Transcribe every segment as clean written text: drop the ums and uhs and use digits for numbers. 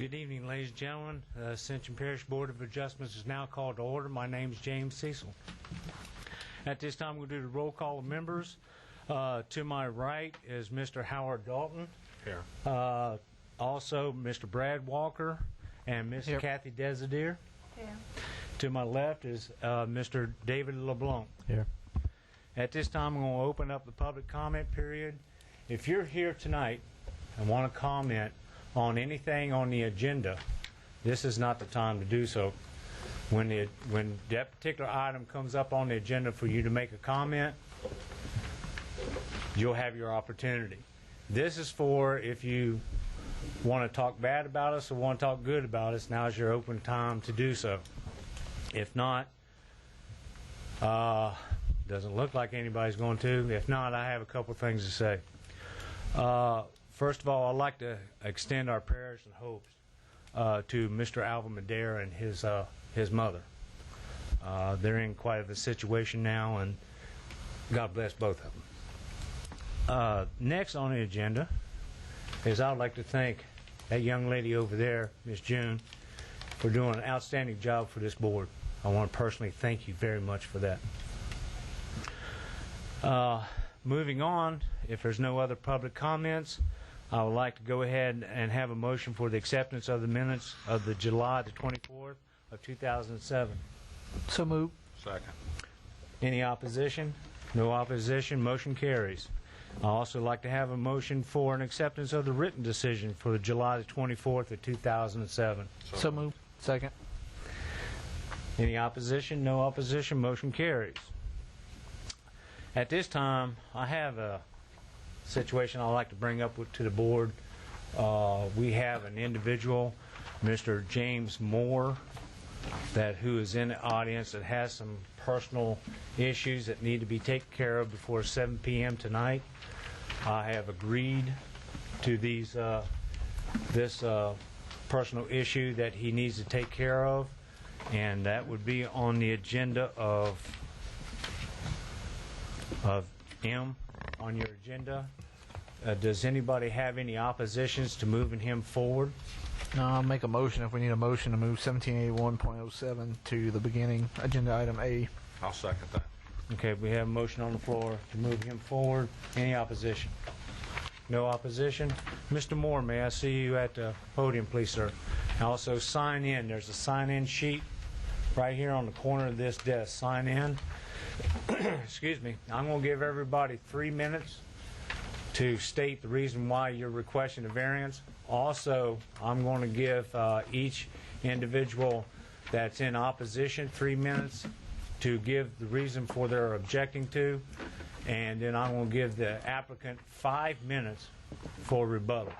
Good evening, ladies and gentlemen. The Ascension Parish Board of Adjustments is now called to order. My name is James Cecil. At this time, we'll do the roll call of members. To my right is Mr. Howard Dalton. Here. Also, Mr. Brad Walker and Miss Kathy Desideer. Here. To my left is Mr. David LeBlanc. Here. At this time, I'm going to open up the public comment period. If you're here tonight and want to comment on anything on the agenda, this is not the time to do so. When that particular item comes up on the agenda for you to make a comment, you'll have your opportunity. This is for if you want to talk bad about us or want to talk good about us, now's your open time to do so. If not, doesn't look like anybody's going to. If not, I have a couple things to say. First of all, I'd like to extend our prayers and hopes to Mr. Alvin Madera and his mother. They're in quite a situation now, and God bless both of them. Next on the agenda is I'd like to thank that young lady over there, Miss June, for doing an outstanding job for this board. I want to personally thank you very much for that. Moving on, if there's no other public comments, I would like to go ahead and have a motion for the acceptance of the minutes of the July the 24th of 2007. So moved. Second. Any opposition? No opposition. Motion carries. I also like to have a motion for an acceptance of the written decision for the July the 24th of 2007. So moved. Second. Any opposition? No opposition. Motion carries. At this time, I have a situation I'd like to bring up to the board. We have an individual, Mr. James Moore, who is in the audience that has some personal issues that need to be taken care of before 7 p.m. tonight. I have agreed to this personal issue that he needs to take care of, and that would be on the agenda of M on your agenda. Does anybody have any oppositions to moving him forward? No, I'll make a motion if we need a motion to move 1781.07 to the beginning, agenda item A. I'll second that. Okay, we have a motion on the floor to move him forward. Any opposition? No opposition. Mr. Moore, may I see you at the podium, please, sir? Also, sign in. There's a sign-in sheet right here on the corner of this desk. Sign in. Excuse me. I'm going to give everybody 3 minutes to state the reason why you're requesting a variance. Also, I'm going to give each individual that's in opposition 3 minutes to give the reason for their objecting to, and then I'm going to give the applicant 5 minutes for rebuttal.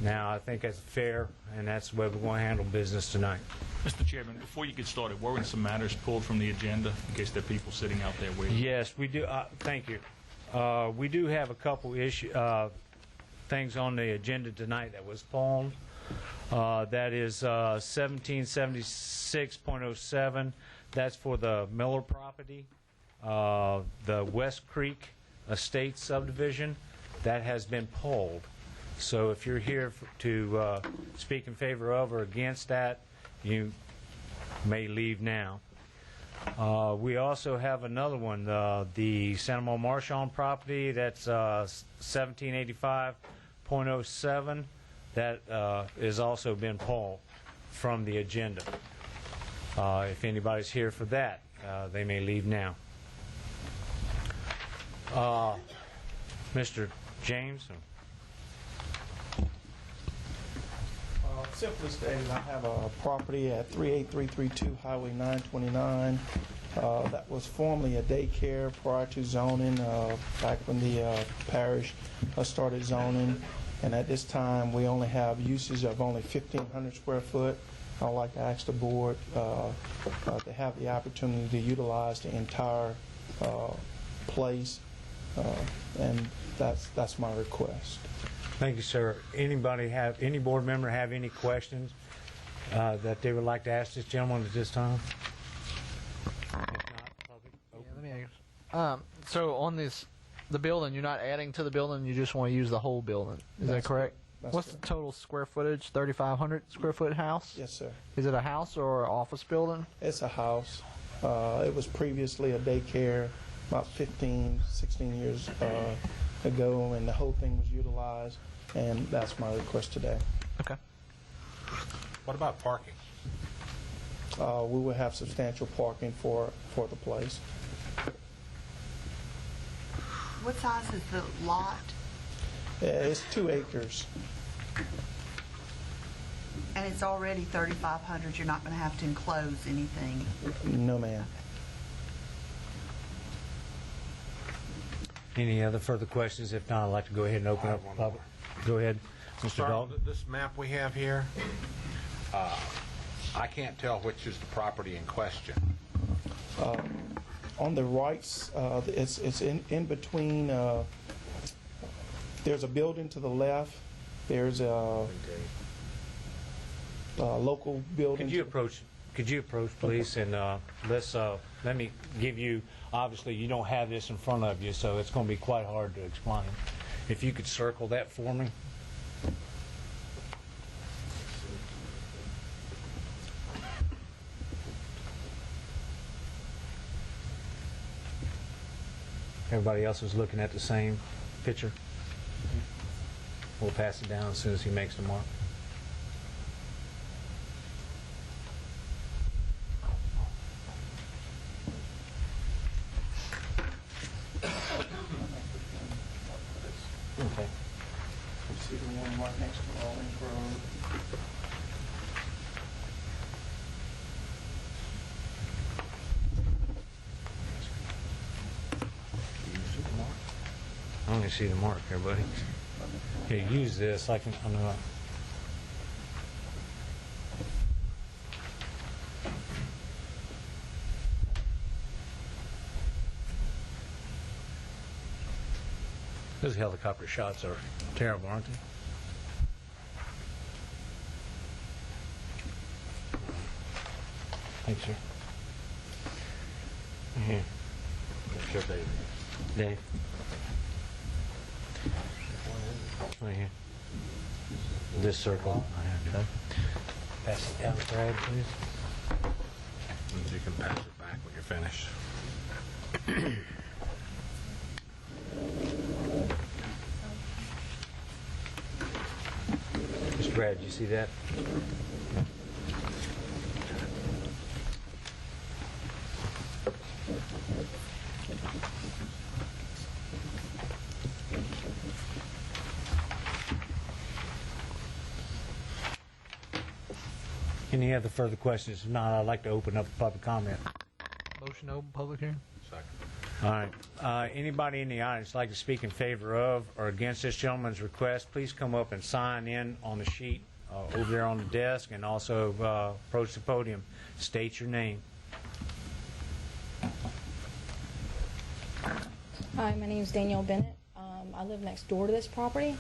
Now, I think that's fair, and that's the way we're going to handle business tonight. Mr. Chairman, before you get started, weren't some matters pulled from the agenda in case there are people sitting out there waiting? Yes, we do. Thank you. We do have a couple things on the agenda tonight that was pulled. That is 1776.07. That's for the Miller property, the West Creek Estate subdivision. That has been pulled. So if you're here to speak in favor of or against that, you may leave now. We also have another one, the Santa Monica Marchand property. That's 1785.07. That has also been pulled from the agenda. If anybody's here for that, they may leave now. Mr. James? Simply stated, I have a property at 38332 Highway 929 that was formerly a daycare prior to zoning, back when the parish started zoning. And at this time, we only have usage of only 1,500 square foot. I'd like to ask the board to have the opportunity to utilize the entire place, and that's my request. Thank you, sir. Any board member have any questions that they would like to ask this gentleman at this time? If not, public. Yeah, let me ask. So on the building, you're not adding to the building, you just want to use the whole building. Is that correct? What's the total square footage? 3,500 square foot house? Yes, sir. Is it a house or an office building? It's a house. It was previously a daycare about 15, 16 years ago, and the whole thing was utilized, and that's my request today. Okay. What about parking? We will have substantial parking for the place. What size is the lot? It's 2 acres. And it's already 3,500. You're not going to have to enclose anything. No, ma'am. Any other further questions? If not, I'd like to go ahead and open up public. Go ahead, Mr. Start Dalton. with this map we have here. I can't tell which is the property in question. On the right, it's in between. There's a building to the left. There's a local building. Could you approach, please, and let me give you. Obviously, you don't have this in front of you, so it's going to be quite hard to explain. If you could circle that for me. Everybody else is looking at the same picture. We'll pass it down as soon as he makes the mark. Okay. See the one right next to Rawlings Road. I only see the mark here, buddy. Here, use this. I know. Those helicopter shots are terrible, aren't they? Thanks, sir. Here. Sure, David. Dave. Right here. This circle. Okay. Pass it down, Brad, please. And you can pass it back when you're finished. Mr. Brad, you see that? Any other further questions? If not, I'd like to open up public comment. Motion to open public hearing? Second. All right. Anybody in the audience like to speak in favor of or against this gentleman's request, please come up and sign in on the sheet over there on the desk, and also approach the podium. State your name. Hi, my name is Danielle Bennett. I live next door to this property.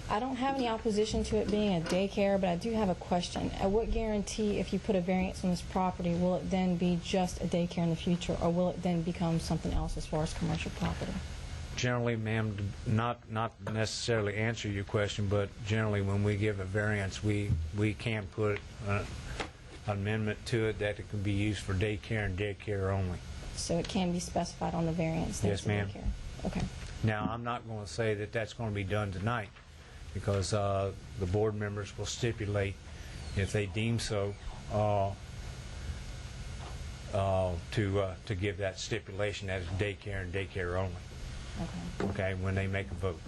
I don't have any opposition to it being a daycare, but I do have a question. What guarantee, if you put a variance on this property, will it then be just a daycare in the future, or will it then become something else as far as commercial property? Generally, ma'am, not necessarily answer your question, but generally when we give a variance, we can put an amendment to it that it can be used for daycare and daycare only. So it can be specified on the variance that Yes, it's a ma'am. daycare. Okay. Now, I'm not going to say that that's going to be done tonight, because the board members will stipulate, if they deem so, to give that stipulation as daycare and daycare only. Okay. Okay, when they make a vote.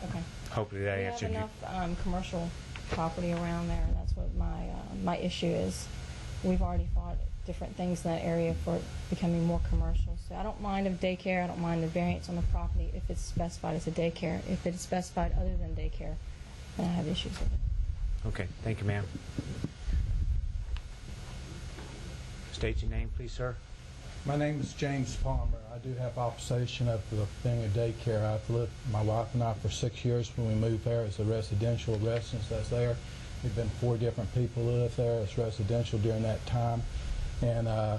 Okay. Hopefully that We have answered you. enough commercial property around there, and that's what my issue is. We've already fought different things in that area for it becoming more commercial. So I don't mind of daycare. I don't mind the variance on the property if it's specified as a daycare. If it's specified other than daycare, then I have issues with it. Okay, thank you, ma'am. State your name, please, sir. My name is James Palmer. I do have opposition of being a daycare. I've lived, my wife and I, for 6 years. When we moved there, it's a residential residence that's there. We've been 4 different people who live there. It's residential during that time. And I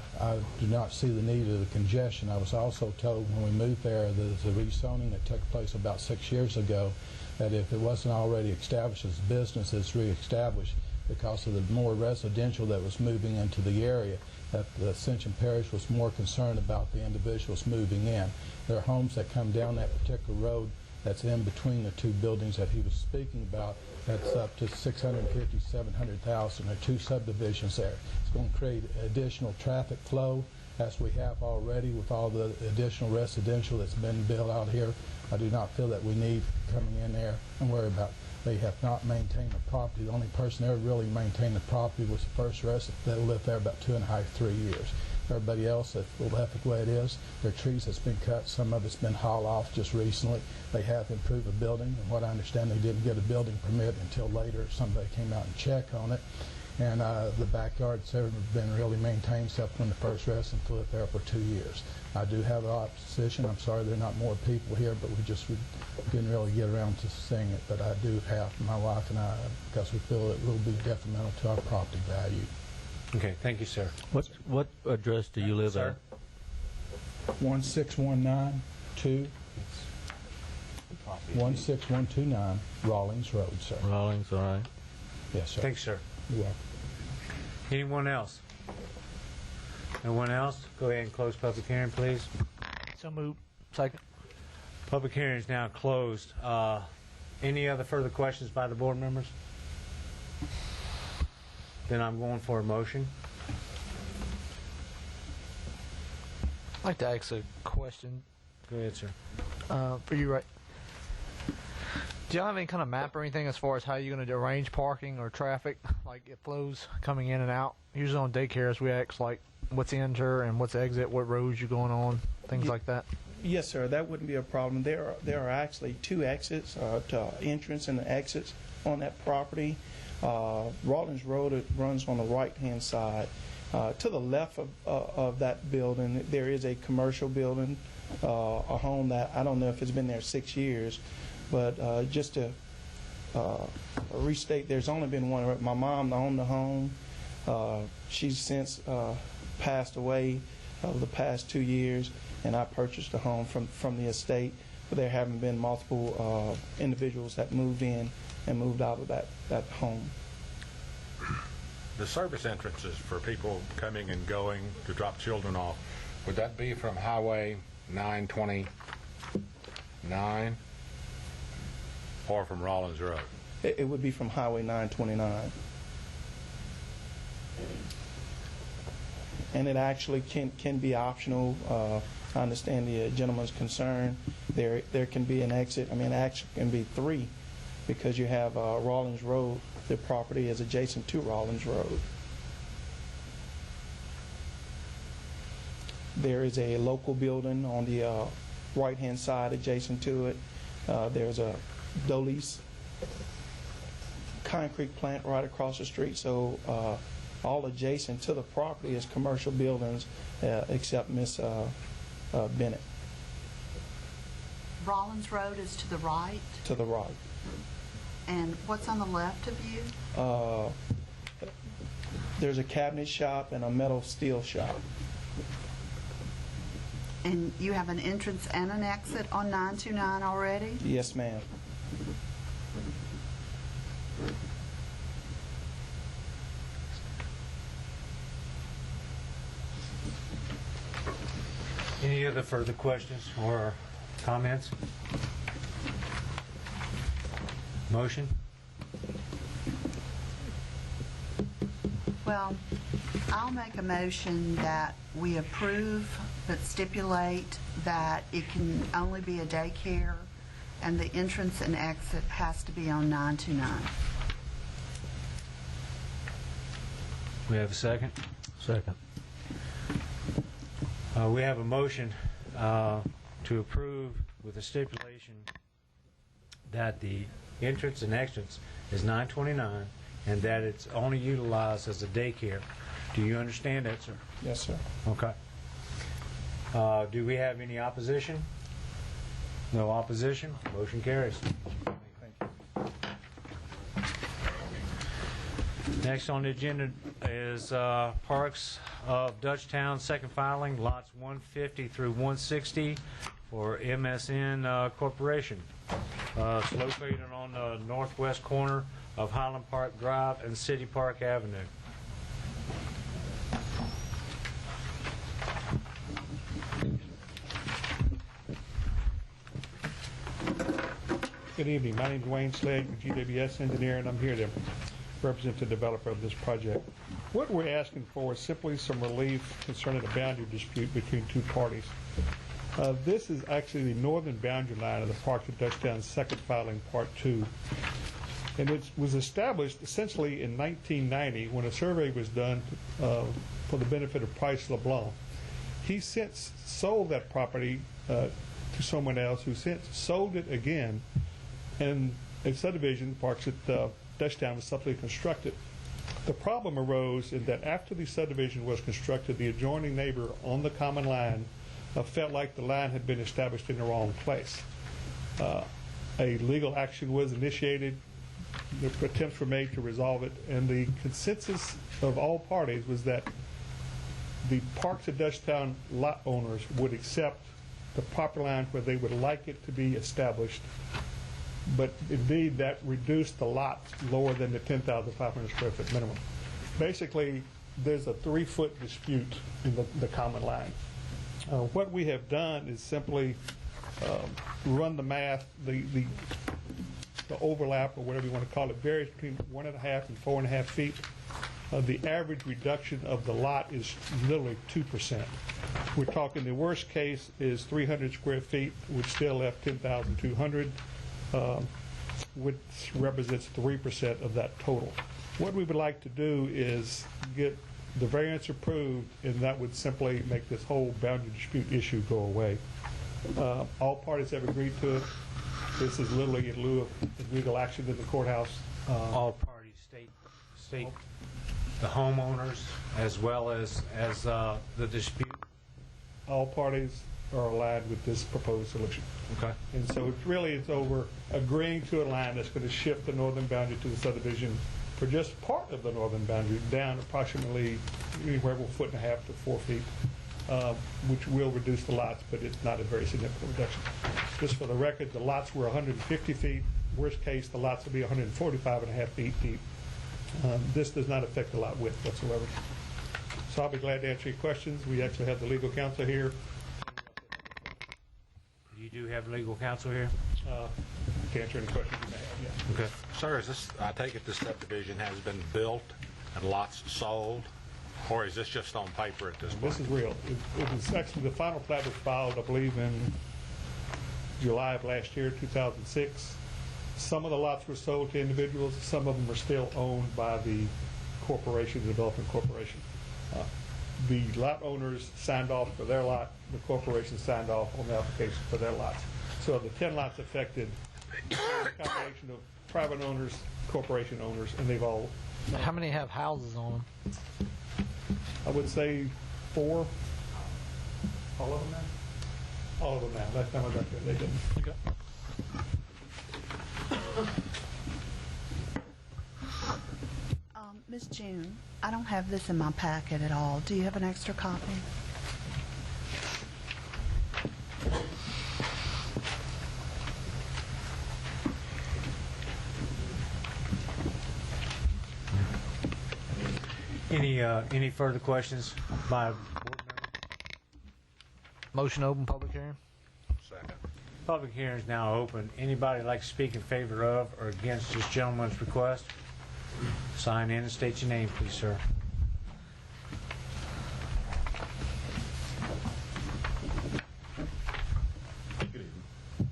do not see the need of the congestion. I was also told when we moved there, there's a rezoning that took place about 6 years ago, that if it wasn't already established as a business, it's reestablished because of the more residential that was moving into the area, that the Ascension Parish was more concerned about the individuals moving in. There are homes that come down that particular road that's in between the two buildings that he was speaking about. That's up to 650, 700,000. There are two subdivisions there. It's going to create additional traffic flow, as we have already with all the additional residential that's been built out here. I do not feel that we need coming in there and worry about. They have not maintained the property. The only person that ever really maintained the property was the first resident that lived there about 2.5, 3 years. Everybody else that left it the way it is. There are trees that's been cut. Some of it's been hauled off just recently. They have improved the building, and what I understand, they didn't get a building permit until later. Somebody came out and checked on it. And the backyard's never been really maintained except when the first resident lived there for 2 years. I do have opposition. I'm sorry there are not more people here, but we didn't really get around to seeing it. But I do have my wife and I, because we feel it will be detrimental to our property value. Okay, thank you, sir. What address do you live Sir? at? 16192 16129 Rawlings Road, sir. Rawlings, all right. Yes, sir. Thanks, sir. You're welcome. Anyone else? No one else? Go ahead and close public hearing, please. So moved. Second. Public hearing is now closed. Any other further questions by the board members? Then I'm going for a motion. I'd like to ask a question Go ahead, sir. for you, right? Do you have any kind of map or anything as far as how you're going to arrange parking or traffic, like it flows coming in and out? Usually on daycares, we ask like what's enter and what's exit, what roads you're going on, things like that. Yes, sir, that wouldn't be a problem. There are actually two exits, to entrance and exits on that property. Rawlings Road, it runs on the right-hand side. To the left of that building, there is a commercial building, a home that I don't know if it's been there 6 years, but just to restate, there's only been one. My mom owned the home. She's since passed away over the past 2 years, and I purchased the home from the estate. But there haven't been multiple individuals that moved in and moved out of that home. The service entrances for people coming and going to drop children off, would that be from Highway 929 or from Rawlings Road? It would be from Highway 929. And it actually can be optional. I understand the gentleman's concern. There can be an exit. I mean, actually can be three, because you have Rawlings Road. The property is adjacent to Rawlings Road. There is a local building on the right-hand side adjacent to it. There's a Dolly's concrete plant right across the street. So all adjacent to the property is commercial buildings, except Miss Bennett. Rollins Road is to the right, To the right. and what's on the left of you? There's a cabinet shop and a metal steel shop. And you have an entrance and an exit on 929 already? Yes, ma'am. Any other further questions or comments? Motion? Well, I'll make a motion that we approve, but stipulate that it can only be a daycare, and the entrance and exit has to be on 929. We have a second? Second. We have a motion to approve with a stipulation that the entrance and exits is 929 and that it's only utilized as a daycare. Do you understand that, sir? Yes, sir. Okay. Do we have any opposition? No opposition? Motion carries. Thank you. Next on the agenda is Parks of Dutchtown, second filing, lots 150 through 160, for MSN Corporation. It's located on the northwest corner of Highland Park Drive and City Park Avenue. Good evening. My name is Wayne Slegg, GWS engineer, and I'm here to represent the developer of this project. What we're asking for is simply some relief concerning a boundary dispute between two parties. This is actually the northern boundary line of the Parks at Dutchtown second filing, Part 2. And it was established essentially in 1990 when a survey was done for the benefit of Price LeBlanc. He since sold that property to someone else who since sold it again, and a subdivision, Parks at Dutchtown, was subsequently constructed. The problem arose in that after the subdivision was constructed, the adjoining neighbor on the common line felt like the line had been established in the wrong place. A legal action was initiated. The attempts were made to resolve it, and the consensus of all parties was that the Parks at Dutchtown lot owners would accept the property line where they would like it to be established, but indeed that reduced the lots lower than the 10,500 square foot minimum. Basically, there's a 3-foot dispute in the common line. What we have done is simply run the math. The overlap, or whatever you want to call it, varies between 1.5 and 4.5 feet. The average reduction of the lot is literally 2%. We're talking the worst case is 300 square feet, which still left 10,200, which represents 3% of that total. What we would like to do is get the variance approved, and that would simply make this whole boundary dispute issue go away. All parties have agreed to it. This is literally in lieu of legal action in the courthouse. All parties, state, the homeowners, as well as the dispute. All parties are aligned with this proposed solution. Okay. And so it's over agreeing to a line that's going to shift the northern boundary to the subdivision for just part of the northern boundary down approximately anywhere from 1.5 to 4 feet, which will reduce the lots, but it's not a very significant reduction. Just for the record, the lots were 150 feet. Worst case, the lots will be 145.5 feet deep. This does not affect the lot width whatsoever. So I'll be glad to answer your questions. We actually have the legal counsel here. You do have legal counsel here? To answer any questions you may have, yeah. Okay. Sir, is this, I take it this subdivision has been built and lots sold, or is this just on paper at this point? This is real. It was actually, the final plat was filed, I believe, in July of last year, 2006. Some of the lots were sold to individuals. Some of them are still owned by the corporation, the development corporation. The lot owners signed off for their lot. The corporation signed off on the application for their lots. So the 10 lots affected, a combination of private owners, corporation owners, and they've all... How many have houses on them? I would say 4. All of them now? All of them now. Last time I got there, they didn't. Okay. Ms. June, I don't have this in my packet at all. Do you have an extra copy? Any further questions by board member? Motion to open public hearing. Second. Public hearing is now open. Anybody like to speak in favor of or against this gentleman's request? Sign in and state your name, please, sir. Good evening.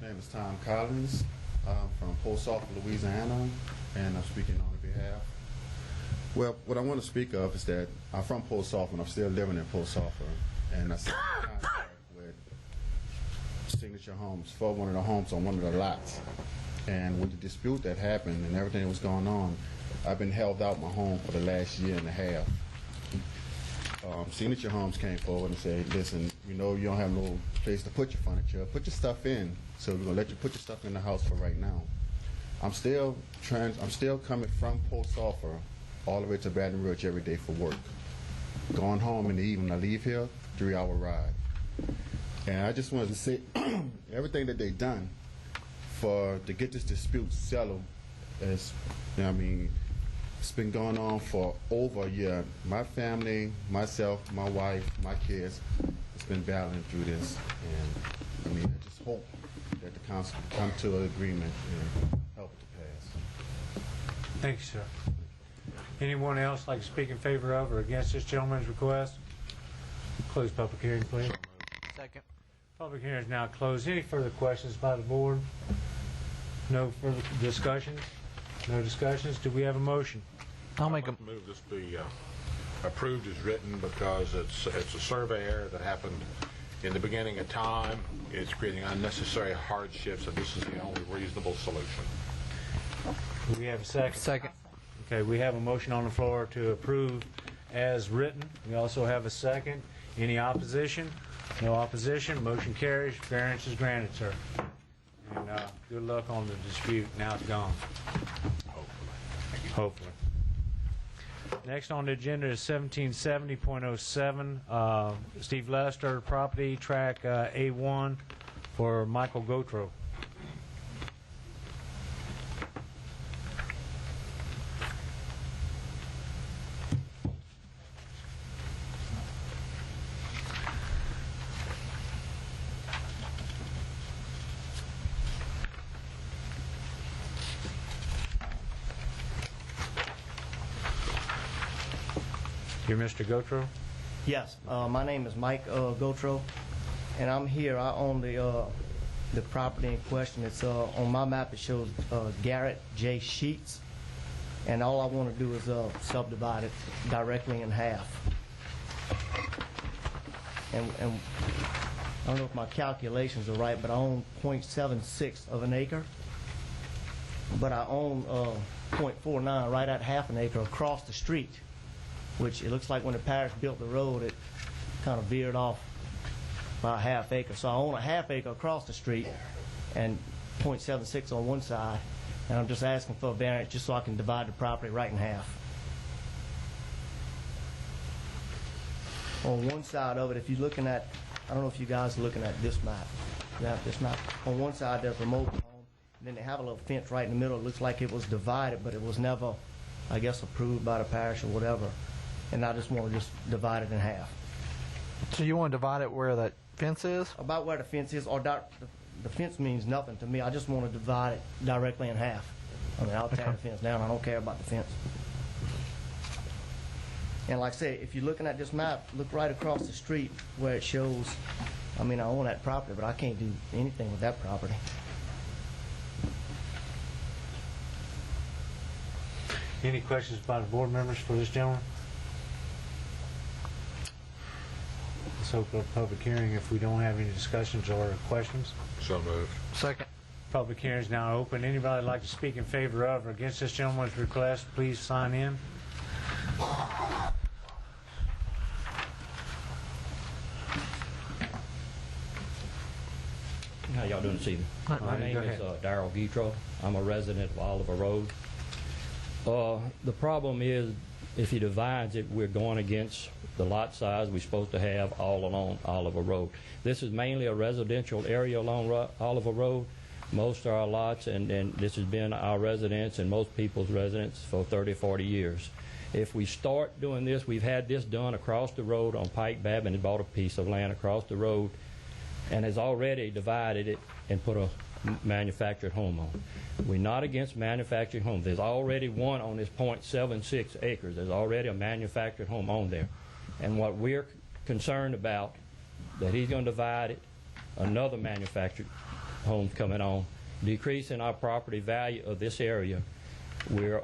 My name is Tom Collins. I'm from Post Office, Louisiana, and I'm speaking on their behalf. Well, what I want to speak of is that I'm from Post Office, and I'm still living in Post Office, and I signed a contract with Signature Homes for one of the homes on one of the lots. And with the dispute that happened and everything that was going on, I've been held out my home for the last year and a half. Signature Homes came forward and said, listen, you know you don't have no place to put your furniture. Put your stuff in, so we're going to let you put your stuff in the house for right now. I'm still coming from Post Office all the way to Baton Rouge every day for work. Going home in the evening, I leave here, 3-hour ride. And I just wanted to say everything that they've done to get this dispute settled is, you know what I mean, it's been going on for over a year. My family, myself, my wife, my kids, it's been battling through this. And I mean, I just hope that the council come to an agreement and help it to pass. Thank you, sir. Anyone else like to speak in favor of or against this gentleman's request? Close public hearing, please. Second. Public hearing is now closed. Any further questions by the board? No further discussions? No discussions? Do we have a motion? I'll make a Move this be approved as written because it's a survey error that happened in the beginning of time. It's creating unnecessary hardships, and this is the only reasonable solution. Do we have a second? second. Okay, we have a motion on the floor to approve as written. We also have a second. Any opposition? No opposition. Motion carries. Variance is granted, sir. And good luck on the dispute. Now it's gone. Hopefully. Next on the agenda is 1770.07, Steve Lester, property track A1 for Michael Gotro. You're Mr. Gotro? Yes, my name is Mike Gotro, and I'm here. I own the property in question. It's on my map. It shows Garrett J. Sheets, and all I want to do is subdivide it directly in half. And I don't know if my calculations are right, but I own 0.76 of an acre. But I own 0.49, right at half an acre across the street, which it looks like when the parish built the road, it kind of veered off by a half acre. So I own a half acre across the street and 0.76 on one side, and I'm just asking for a variance just so I can divide the property right in half. On one side of it, if you're looking at, I don't know if you guys are looking at this map. Yeah, this map. On one side, there's a mobile home, and then they have a little fence right in the middle. It looks like it was divided, but it was never, I guess, approved by the parish or whatever. And I just want to just divide it in half. So you want to divide it where that fence is? About where the fence is, or the fence means nothing to me. I just want to divide it directly in half. I mean, I'll tear the fence down. I don't care about the fence. And like I say, if you're looking at this map, look right across the street where it shows, I mean, I own that property, but I can't do anything with that property. Any questions by the board members for this gentleman? Let's open up a public hearing if we don't have any discussions or questions. So moved. Second. Public hearing is now open. Anybody like to speak in favor of or against this gentleman's request, please sign in. How y'all doing this evening? My name is Darrell Guitro. I'm a resident of Oliver Road. The problem is, if he divides it, we're going against the lot size we're supposed to have all along Oliver Road. This is mainly a residential area along Oliver Road. Most of our lots, and this has been our residence and most people's residence for 30, 40 years. If we start doing this, we've had this done across the road on Pike. Babin has bought a piece of land across the road and has already divided it and put a manufactured home on. We're not against manufactured homes. There's already one on this 0.76 acres. There's already a manufactured home on there. And what we're concerned about, that he's going to divide it, another manufactured home's coming on, decreasing our property value of this area. We're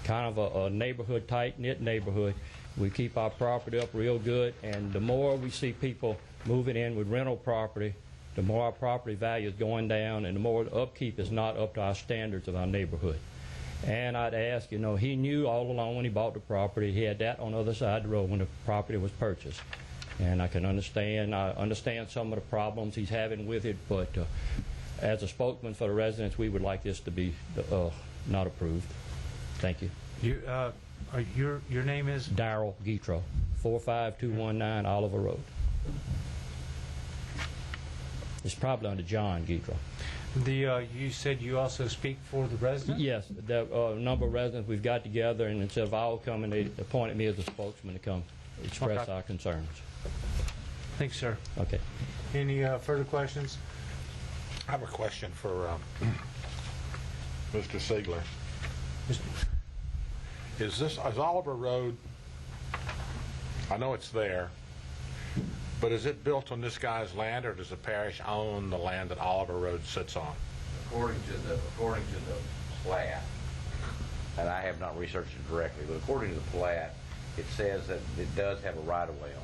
kind of a neighborhood, tight-knit neighborhood. We keep our property up real good, and the more we see people moving in with rental property, the more our property value is going down, and the more the upkeep is not up to our standards of our neighborhood. And I'd ask, you know, he knew all along when he bought the property, he had that on the other side of the road when the property was purchased. And I understand some of the problems he's having with it, but as a spokesman for the residents, we would like this to be not approved. Thank you. Your name is? Darrell Guitro, 45219 Oliver Road. It's probably under John Guitro. You said you also speak for the residents? Yes, a number of residents we've got together, and instead of all coming, they appointed me as a spokesman to come express Okay. our concerns. Thank you, sir. Okay. Any further questions? I have a question for Mr. Siegler. Is Oliver Road, I know it's there, but is it built on this guy's land, or does the parish own the land that Oliver Road sits on? According to the plat, and I have not researched it directly, but according to the plat, it says that it does have a right-of-way on it.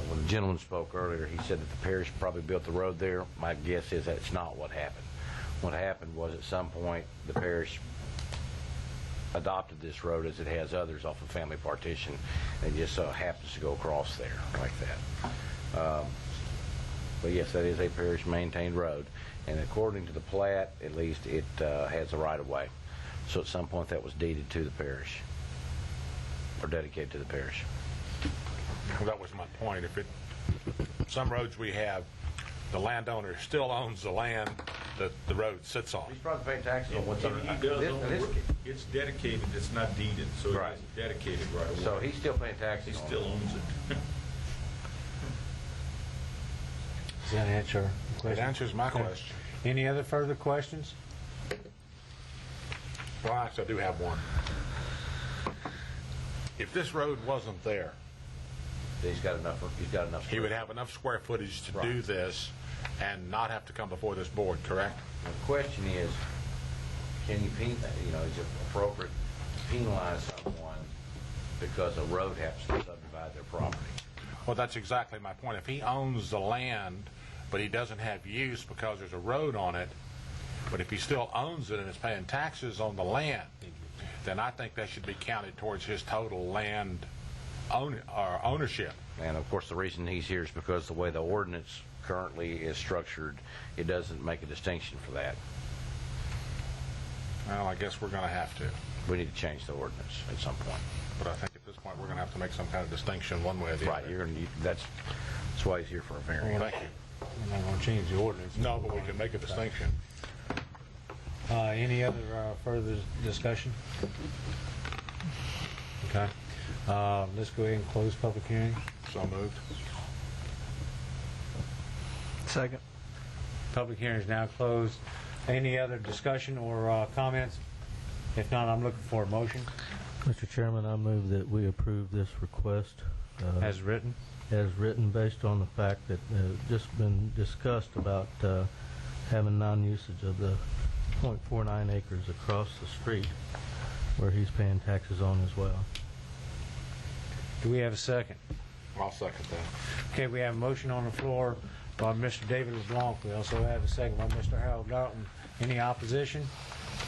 When the gentleman spoke earlier, he said that the parish probably built the road there. My guess is that's not what happened. What happened was at some point the parish adopted this road, as it has others off of Family Partition, and just happens to go across there like that. But yes, that is a parish-maintained road, and according to the plat, at least, it has a right-of-way. So at some point that was deeded to the parish, or dedicated to the parish. Well, that was my point. Some roads we have, the landowner still owns the land that the road sits on. He's probably paying taxes on what's on He does own, it's dedicated, it's not deeded, so Right. it's dedicated right away. So he's still paying taxes He on still it. owns it. Does that answer the It question? answers my question. Any other further questions? Well, actually, I do have one. If this road wasn't there, He's got enough. he would have enough square footage to do this and not have to come before this board, correct? The question is, can you is it appropriate to penalize someone because a road happens to subdivide their property? Well, that's exactly my point. If he owns the land, but he doesn't have use because there's a road on it, but if he still owns it and is paying taxes on the land, then I think that should be counted towards his total land ownership. And of course, the reason he's here is because the way the ordinance currently is structured, it doesn't make a distinction for that. Well, I guess we're going to have to. We need to change the ordinance at some point. But I think at this point we're going to have to make some kind of distinction one way or the Right. other. That's why he's here for a variance. Thank you. We're not going to change the ordinance. No, but we can make a distinction. Any other further discussion? Okay. Let's go ahead and close public hearing. So moved. Second. Public hearing is now closed. Any other discussion or comments? If not, I'm looking for a motion. Mr. Chairman, I move that we approve this request As written. as written, based on the fact that just been discussed about having non-usage of the .49 acres across the street where he's paying taxes on as well. Do we have a second? I'll second that. Okay, we have a motion on the floor by Mr. David LeBlanc. We also have a second by Mr. Harold Dalton. Any opposition?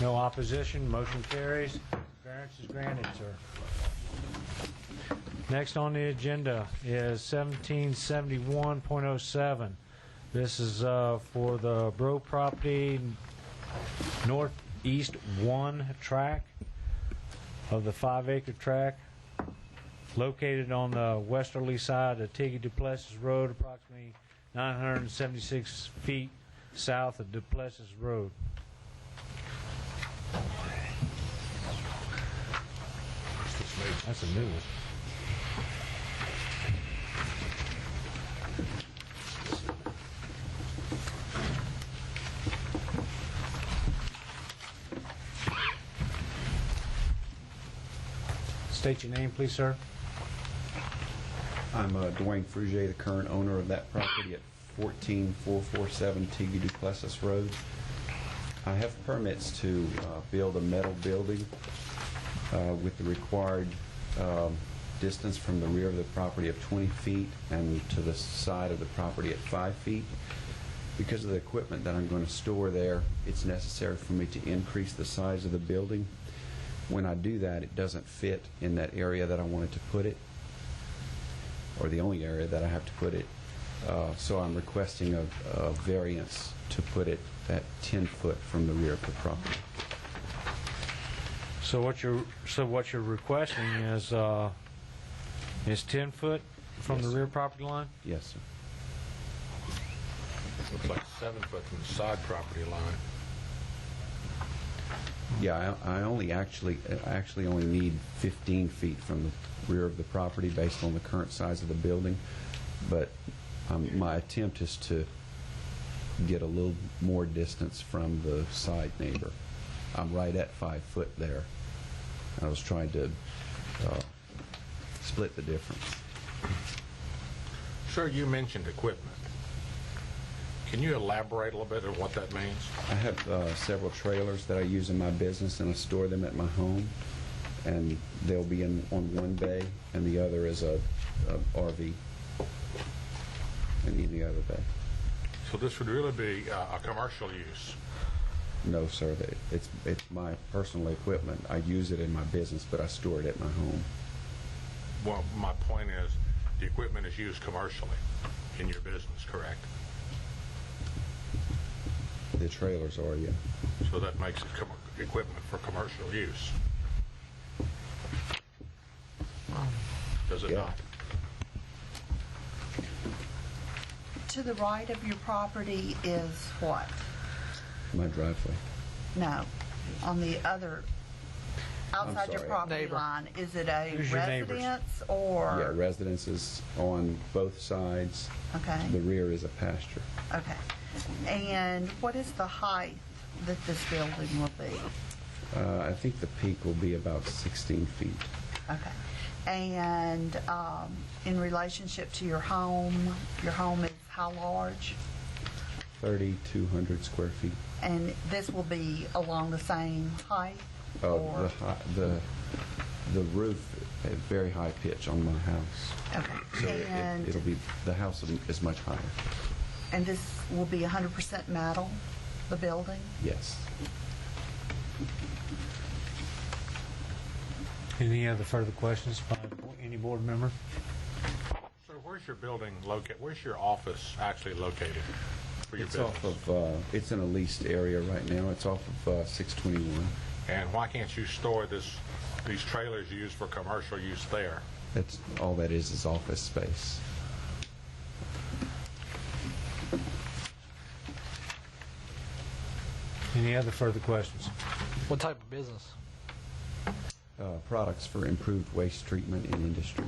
No opposition. Motion carries. Variance is granted, sir. Next on the agenda is 1771.07. This is for the Bro property northeast 1 tract of the 5-acre tract located on the westerly side of Tiggy Duplessis Road, approximately 976 feet south of Duplessis Road. That's a new one. State your name, please, sir. I'm Dwayne Frugier, the current owner of that property at 14447 Tiggy Duplessis Road. I have permits to build a metal building with the required distance from the rear of the property of 20 feet and to the side of the property at 5 feet. Because of the equipment that I'm going to store there, it's necessary for me to increase the size of the building. When I do that, it doesn't fit in that area that I wanted to put it, or the only area that I have to put it. So I'm requesting a variance to put it at 10 foot from the rear of the property. So what you're requesting is 10 foot from Yes, the sir. rear property line? Yes, sir. Looks like 7 foot from the side property line. Yeah, I actually only need 15 feet from the rear of the property based on the current size of the building. But my attempt is to get a little more distance from the side neighbor. I'm right at 5 foot there. I was trying to split the difference. Sir, you mentioned equipment. Can you elaborate a little bit on what that means? I have several trailers that I use in my business, and I store them at my home. And they'll be on one bay, and the other is a RV in the other bay. So this would really be a commercial use? No, sir. It's my personal equipment. I use it in my business, but I store it at my home. Well, my point is, the equipment is used commercially in your business, correct? The trailers are, yeah. So that makes it equipment for commercial use. Does it not? To the right of your property is what? My driveway. No, on the other, outside your sorry. property Neighbor. line, is it a Who's your neighbors? residence or? Yeah, residences on both sides. Okay, The rear is a pasture. okay. And what is the height that this building will be? I think the peak will be about 16 feet. Okay. And in relationship to your home is how large? 3,200 square feet. And this will be along the same height? The roof at very high pitch on my house. Okay. So And, it'll be, the house is much higher. and this will be 100% metal, the building? Yes. Any other further questions by any board member? So where's your building located? Where's your office actually located for your It's business? off of, it's in a leased area right now. It's off of 621. And why can't you store these trailers used for commercial use there? That's all that is office space. Any other further questions? What type of business? Products for improved waste treatment in industry.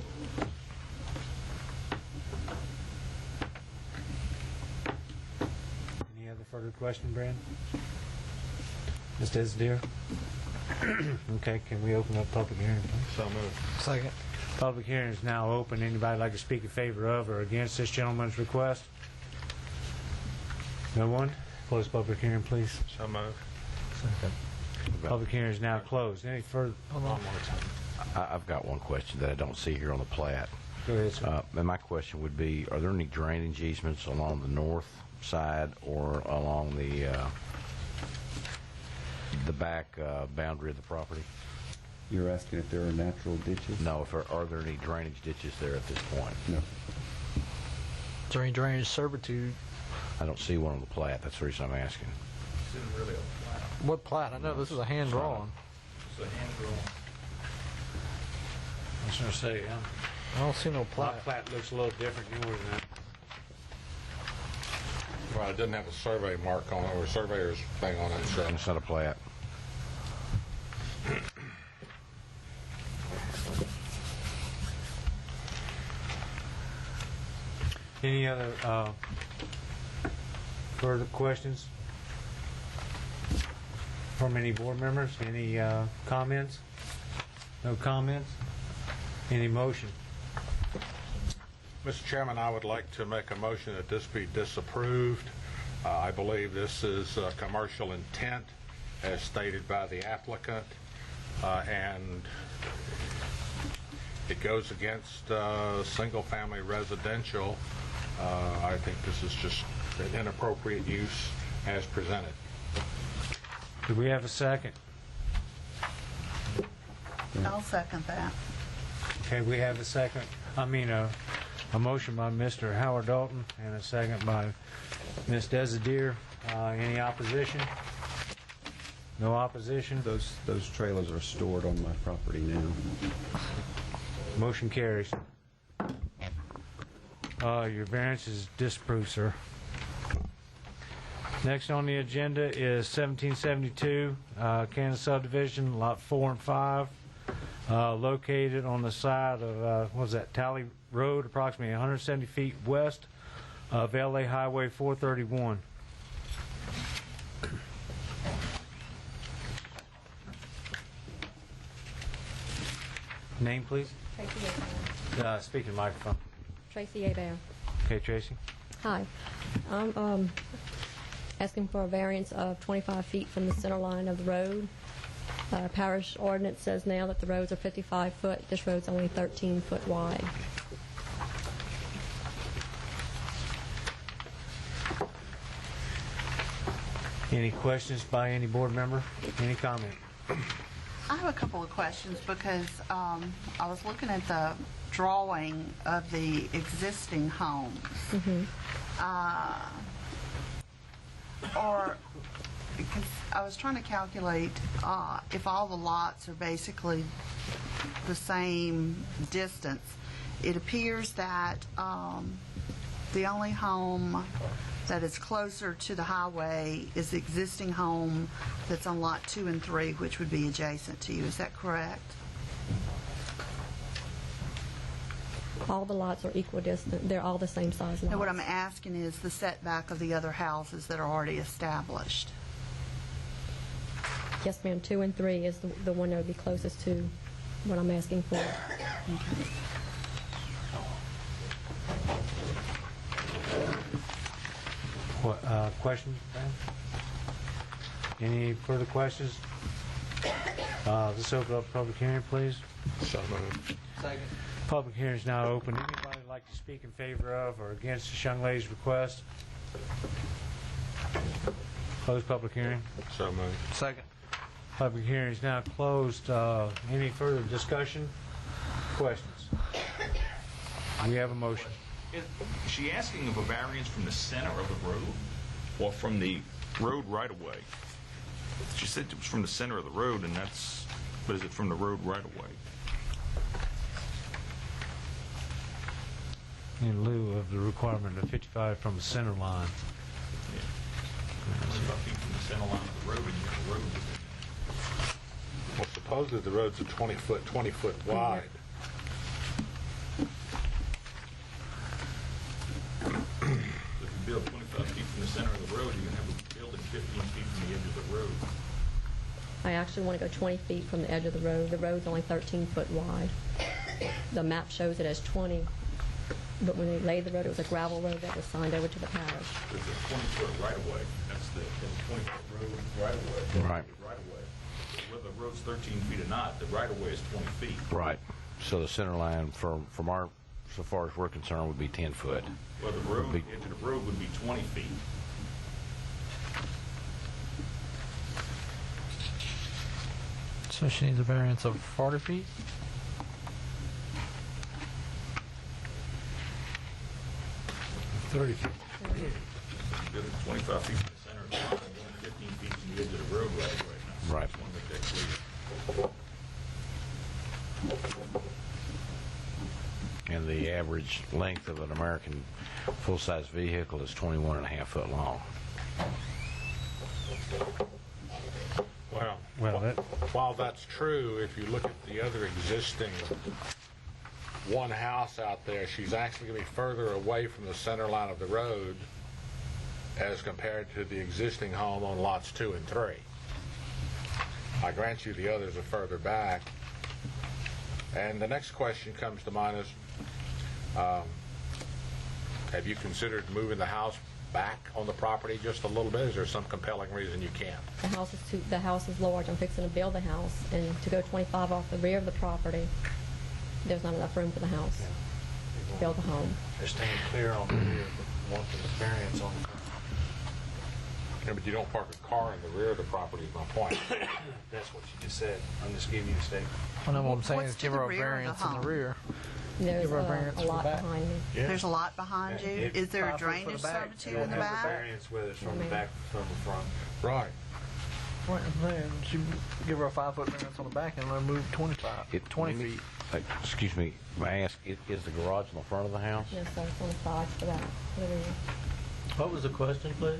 Any other further question, Brandon? Ms. Desdeer? Okay, can we open up public hearing, please? So moved. Second. Public hearing is now open. Anybody like to speak in favor of or against this gentleman's request? No one? Close public hearing, please. So moved. Public hearing is now closed. Any further? One more time. I've got one question that I don't see here on the plat. Go ahead, sir. And my question would be, are there any drainage easements along the north side or along the back boundary of the property? You're asking if there are natural ditches? No, are there any drainage ditches there at this point? No. Is there any drainage servitude? I don't see one on the plat. That's the reason I'm asking. Isn't really a plat. What plat? I know this is a hand drawing. It's a hand drawn. I was going to say, I don't see no my plat. plat looks a little different than yours now. Well, it doesn't have a survey mark on it or a surveyor's thing on it, so. It's not a plat. Any other further questions from any board members? Any comments? No comments? Any motion? Mr. Chairman, I would like to make a motion that this be disapproved. I believe this is commercial intent as stated by the applicant, and it goes against single-family residential. I think this is just an inappropriate use as presented. Do we have a second? I'll second that. Okay, we have a second. I mean, a motion by Mr. Howard Dalton and a second by Ms. Desadier. Any opposition? No opposition? Those trailers are stored on my property now. Motion carries. Your variance is disapproved, sir. Next on the agenda is 1772 Kansas subdivision, lot 4 and 5, located on the side of, what was that, Tally Road, approximately 170 feet west of LA Highway 431. Name, please. Tracy Abear. Speak in the microphone. Tracy Abear. Okay, Tracy. Hi. I'm asking for a variance of 25 feet from the center line of the road. Parish ordinance says now that the roads are 55 foot. This road's only 13 foot wide. Any questions by any board member? Any comment? I have a couple of questions because I was looking at the drawing of the existing homes. Or because I was trying to calculate if all the lots are basically the same distance. It appears that the only home that is closer to the highway is the existing home that's on lot 2 and 3, which would be adjacent to you. Is that correct? All the lots are equidistant. They're all the same size lots. And what I'm asking is the setback of the other houses that are already established. Yes, ma'am. 2 and 3 is the one that would be closest to what I'm asking for. What, questions? Any further questions? Let's open up public hearing, please. So moved. Second. Public hearing is now open. Anybody like to speak in favor of or against this young lady's request? Close public hearing. So moved. Second. Public hearing is now closed. Any further discussion? Questions? We have a motion. Is she asking of a variance from the center of the road or from the road right away? She said it was from the center of the road, and that's, but is it from the road right away? In lieu of the requirement of 55 from the center line. Yeah. 25 feet from the center line of the road, and you have the road. Well, supposedly the road's a 20 foot wide. If you build 25 feet from the center of the road, you're going to have a building 15 feet from the edge of the road. I actually want to go 20 feet from the edge of the road. The road's only 13 foot wide. The map shows it as 20, but when they laid the road, it was a gravel road that was signed over to the parish. It's a 20-foot right-of-way. That's the 20-foot road right-of-way. Right. Right-of-way. Whether the road's 13 feet or not, the right-of-way is 20 feet. Right. So the center line from our, so far as we're concerned, would be 10 foot. Well, the road, the edge of the road would be 20 feet. So she needs a variance of 40 feet? Building 25 feet from the center of the road, and 15 feet from the edge of the road right-of-way. Right. I just want to make that clear. And the average length of an American full-size vehicle is 21.5 foot long. Well, while that's true, if you look at the other existing one house out there, she's actually going to be further away from the center line of the road as compared to the existing home on lots 2 and 3. I grant you the others are further back. And the next question comes to mind is, have you considered moving the house back on the property just a little bit? Is there some compelling reason you can't? The house is large. I'm fixing to build a house, and to go 25 off the rear of the property, there's not enough room for the house to build a home. They're staying clear on the rear, but want the variance on the front. Yeah, but you don't park a car in the rear of the property is my point. That's what you just said. I'm just giving you a statement. Well, no, what I'm saying What's is to give the her a rear of the variance in the home? rear. There's Give her a variance a for the lot back. behind me. Yeah. There's a lot behind you. It- Is there a 5 foot for the drainage back. servitude You in the don't have back? the variance whether it's from the back or from the front. Right. Right, man, she give her a 5 foot variance on the back and let her move 20 feet. Excuse me, may I ask, is the garage in the front of the house? Yes, sir. It's on the side for that. For the rear. What was the question, please?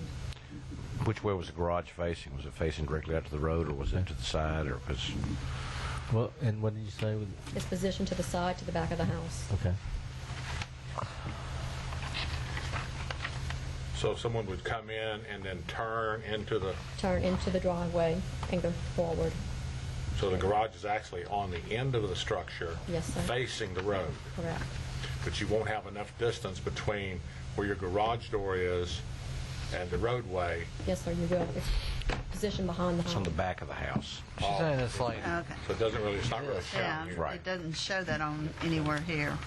Which way was the garage facing? Was it facing directly out to the road, or was it to the side, or because? Well, and what did you say? It's positioned to the side, to the back of the house. Okay. So someone would come in and then turn into the, Turn into the driveway and go forward. so the garage is actually on the end of the structure. Yes, sir. Facing the road. Correct. But you won't have enough distance between where your garage door is and the roadway. Yes, sir, you will. It's positioned behind the house. It's on the back of the house. She's saying it's like, Okay. So it doesn't really, it's not really shown Yeah, here. Right. it doesn't show that on anywhere here.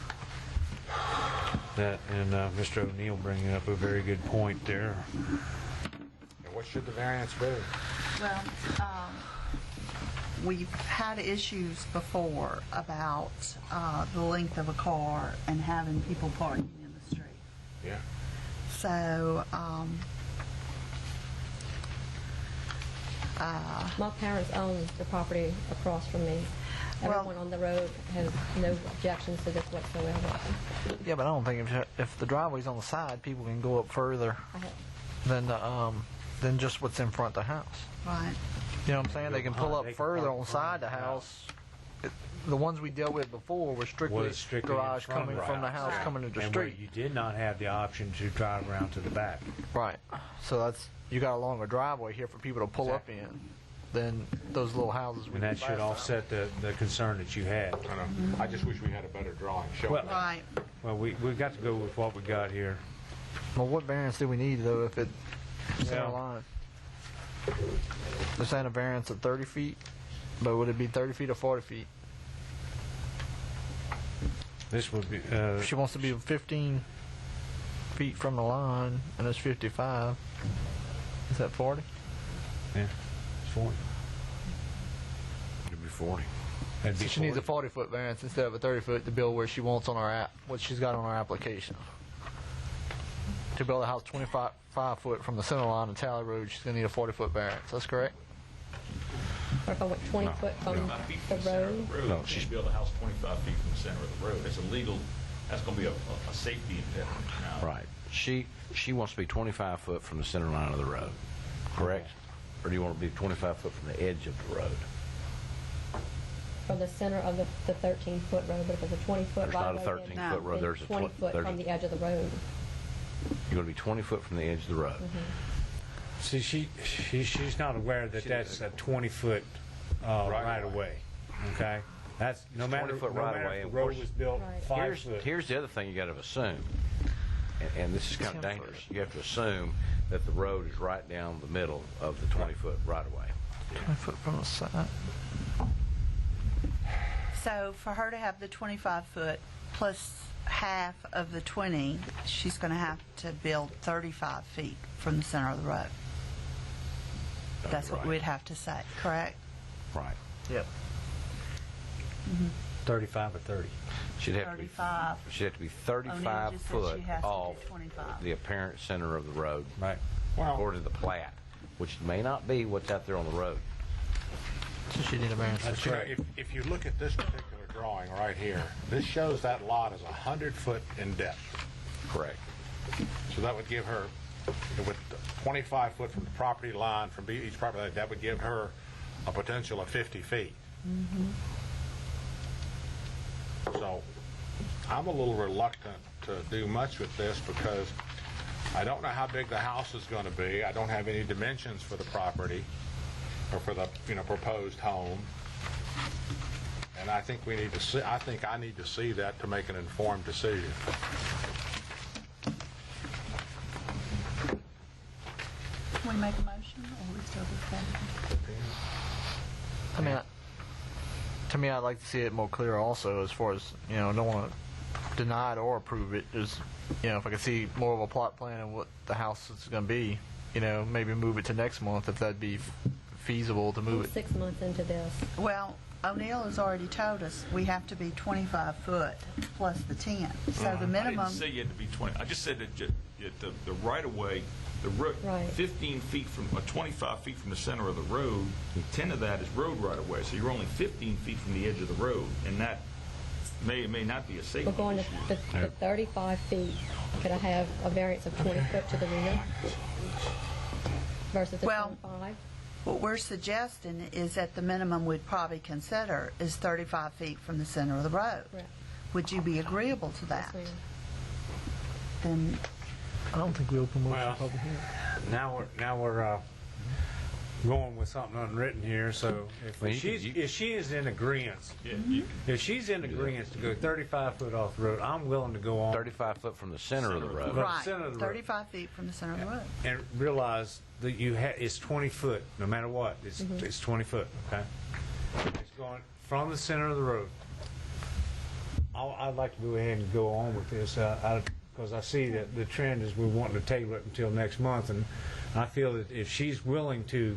That, and Mr. O'Neill bringing up a very good point there. And what should the variance be? Well, we've had issues before about the length of a car and having people parking in the street. Yeah. So, My parents own the property across from me. Well- Everyone on the road has no objections to this whatsoever. yeah, but I don't think if the driveway's on the side, people can go up further than just what's in front of the house. right. You know what I'm saying? They can pull up They can further park on the side of the house. The ones we dealt with before were strictly, Was strictly in garage front coming of from the house Right. coming to the And where street. you did not have the option to drive around to the back. Right. So that's, you got a longer driveway here for people to pull up in than those little houses we And that did should last time. offset the concern that you had. I know. I just wish we had a better drawing showing Well- that. Right. Well, we've got to go with what we got here. Well, what variance do we need though if it center Well- line? They're saying a variance of 30 feet, but would it be 30 feet or 40 feet? This would be, If she wants to be 15 feet from the line and it's 55, is that 40? yeah, it's 40. It'd be 40. That'd So be she needs a 40. 40-foot variance instead of a 30-foot to build where she wants on her app, what she's got on her application. To build a house 25 foot from the center line of Tally Road, she's going to need a 40-foot variance. That's correct? Or if I went 20 foot from 25 feet the from the center road. of the road. No, You she's- can't build a house 25 feet from the center of the road. It's illegal. That's going to be a safety impediment now. Right. She wants to be 25 foot from the center line of the road, correct? Or do you want to be 25 foot from the edge of the road? From the center of the 13-foot road, but if it's a 20-foot There's right not a away, 13-foot road. There's a 20 foot there's from a- the edge of the road. You're going to be 20 foot from the edge of the road. See, she's not aware that that's a 20-foot right of way. Okay, that's no matter 20-foot no right matter of way, if and the of road course- was built Right. 5 foot. Here's the other thing you got to assume, and this is kind of 10 dangerous. foot. You have to assume that the road is right down the middle of the 20-foot right of way. 20 foot from the side. So for her to have the 25 foot plus half of the 20, she's going to have to build 35 feet from the center of the road. That's what right. we'd have to say, correct? Right. Yep. 35 or 30. She'd have to be 35. she'd have to be O'Neill 35 just said foot she has to do off 25. the apparent center of the road, Right. Well, according to the plat, which may not be what's out there on the road. So she need a variance. That's you know, right. if you look at this particular drawing right here, this shows that lot is 100 foot in depth. Correct. So that would give her, with 25 foot from the property line, from each property line, that would give her a potential of 50 feet. So I'm a little reluctant to do much with this because I don't know how big the house is going to be. I don't have any dimensions for the property or for the proposed home. And I think we need to see, I think I need to see that to make an informed decision. Can we make a motion, or are we still discussing? I mean, to me, I'd like to see it more clear also as far as, don't want to deny it or approve it. Just, if I could see more of a plot plan of what the house is going to be, maybe move it to next month if that'd be feasible to move I'm it. 6 months into this. Well, O'Neill has already told us we have to be 25 foot plus the 10. So the I minimum, didn't say you had to be 20. I just said that the right-of-way, Right. 15 feet from, 25 feet from the center of the road, 10 of that is road right-of-way. So you're only 15 feet from the edge of the road, and that may or may not be a safety We're going issue. to 35 feet. Could I have a variance of 20 foot to the rear? versus the Well- 25? What we're suggesting is that the minimum we'd probably consider is 35 feet from the center of the road. Correct. Would you be agreeable to that? Yes, ma'am. Then I don't think we open motion Well, public hearing. Now we're going with something unwritten here, so Well, you if she is in agreement, if she's in agreement to go 35 foot off the road, I'm willing to go on 35 foot from the center of the road. From the right, center of the road. 35 feet from the center of the road. and realize that it's 20 foot, no matter what. It's 20 foot, okay? It's going from the center of the road. I'd like to go ahead and go on with this, because I see that the trend is we're wanting to table it until next month, and I feel that if she's willing to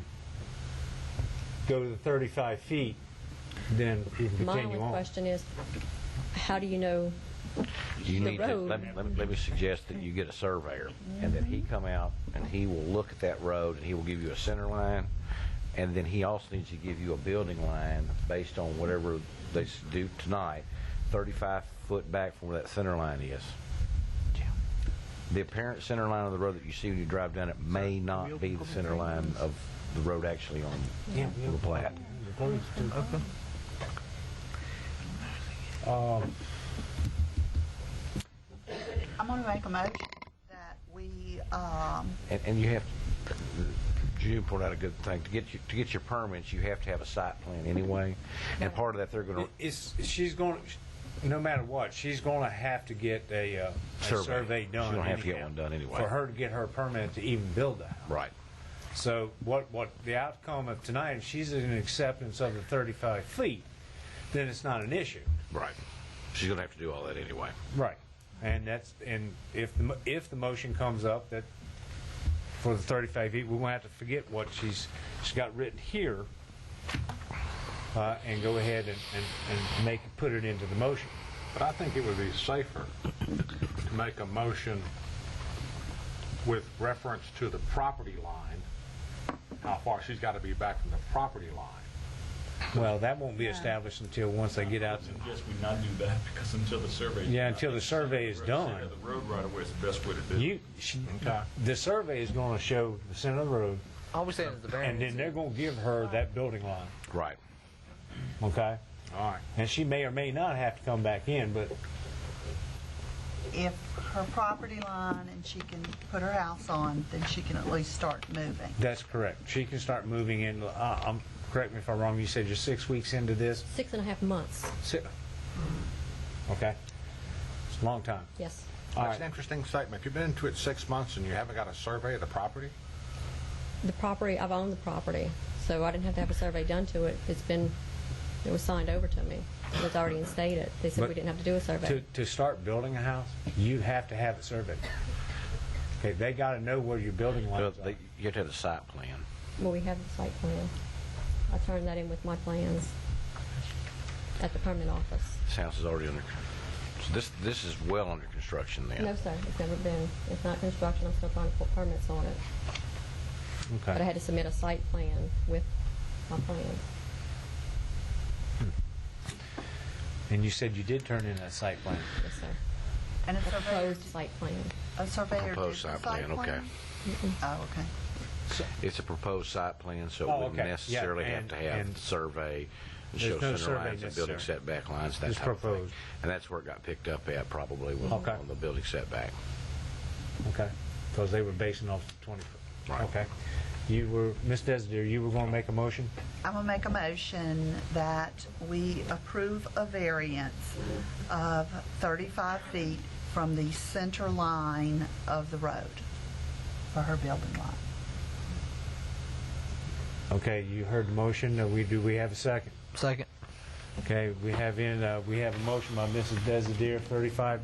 go to the 35 feet, then we can My continue only on. question is, how do you know You the need road? to, let me suggest that you get a surveyor, and that he come out, and he will look at that road, and he will give you a center line, and then he also needs to give you a building line based on whatever they do tonight, 35 foot back from where that center line is. The apparent center line of the road that you see when you drive down it may not be the center line of the road actually on the plat. I'm going to make a motion that we, And you have, June pointed out a good thing, to get your permits, you have to have a site plan anyway, and part of that they're going to, She's going, no matter what, she's going to have to get a survey done. She's gonna have to get anyhow, one done anyway. for her to get her permit to even build the house. right. So what the outcome of tonight, if she's in acceptance of the 35 feet, then it's not an issue. Right. She's going to have to do all that anyway. Right. And if the motion comes up that for the 35 feet, we're going to have to forget what she's got written here and go ahead and put it into the motion. But I think it would be safer to make a motion with reference to the property line, how far she's got to be back from the property line. Well, that won't be established until once they get out. I suggest we not do that, because until the survey. Yeah, until the survey is done. The road right away is the best way to do it. The survey is going to show the center of the road, All we're saying is the variance. and then they're going to give her that building line. Right. Okay? All right. And she may or may not have to come back in, but if her property line and she can put her house on, then she can at least start moving. that's correct. She can start moving in. Correct me if I'm wrong. You said you're 6 weeks into this? 6.5 months. Okay. It's a long time. Yes. All That's right. an interesting statement. You've been into it 6 months and you haven't got a survey of the property? The property, I've owned the property, so I didn't have to have a survey done to it. It was signed over to me. It was already instated. They said But we didn't have to do a survey. To start building a house, you have to have it surveyed. Okay, they got to know where your building Well, lines are. you have to have the site plan. Well, we have the site plan. I turned that in with my plans at the permanent office. This house is already under, so this is well under construction then. No, sir, it's never been. It's not construction. I'm still trying to put permits on it. But I Okay. had to submit a site plan with my plans. And you said you did turn in that site plan. Yes, sir. And a A surveyor, proposed site plan. a surveyor did the Proposed site plan, okay. Oh, okay. It's a proposed site plan, so Oh, it wouldn't okay. necessarily Yeah, have to have and the survey and there's show no center survey lines and building necessary. setback lines, that It's type of thing. proposed. And that's where it got picked up at, probably, was Okay. on the building setback. Okay. Because they were basing off the 20 foot. Right. Okay. Ms. Desideer, you were going to make a motion? I'm going to make a motion that we approve a variance of 35 feet from the center line of the road for her building lot. Okay, you heard the motion. Do we have a second? Second. Okay, we have a motion by Mrs. Desideer, 35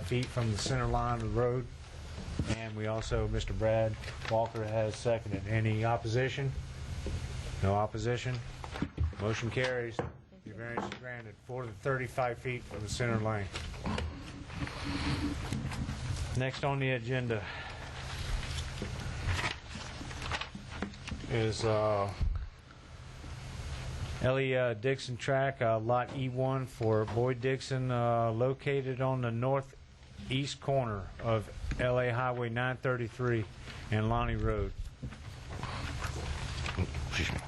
feet from the center line of the road. And we also, Mr. Brad Walker has seconded. Any opposition? No opposition? Motion carries. Your variance is granted for the 35 feet from the center lane. Next on the agenda is Ellie Dixon Track, Lot E1 for Boyd Dixon, located on the northeast corner of LA Highway 933 and Lonnie Road. Excuse me.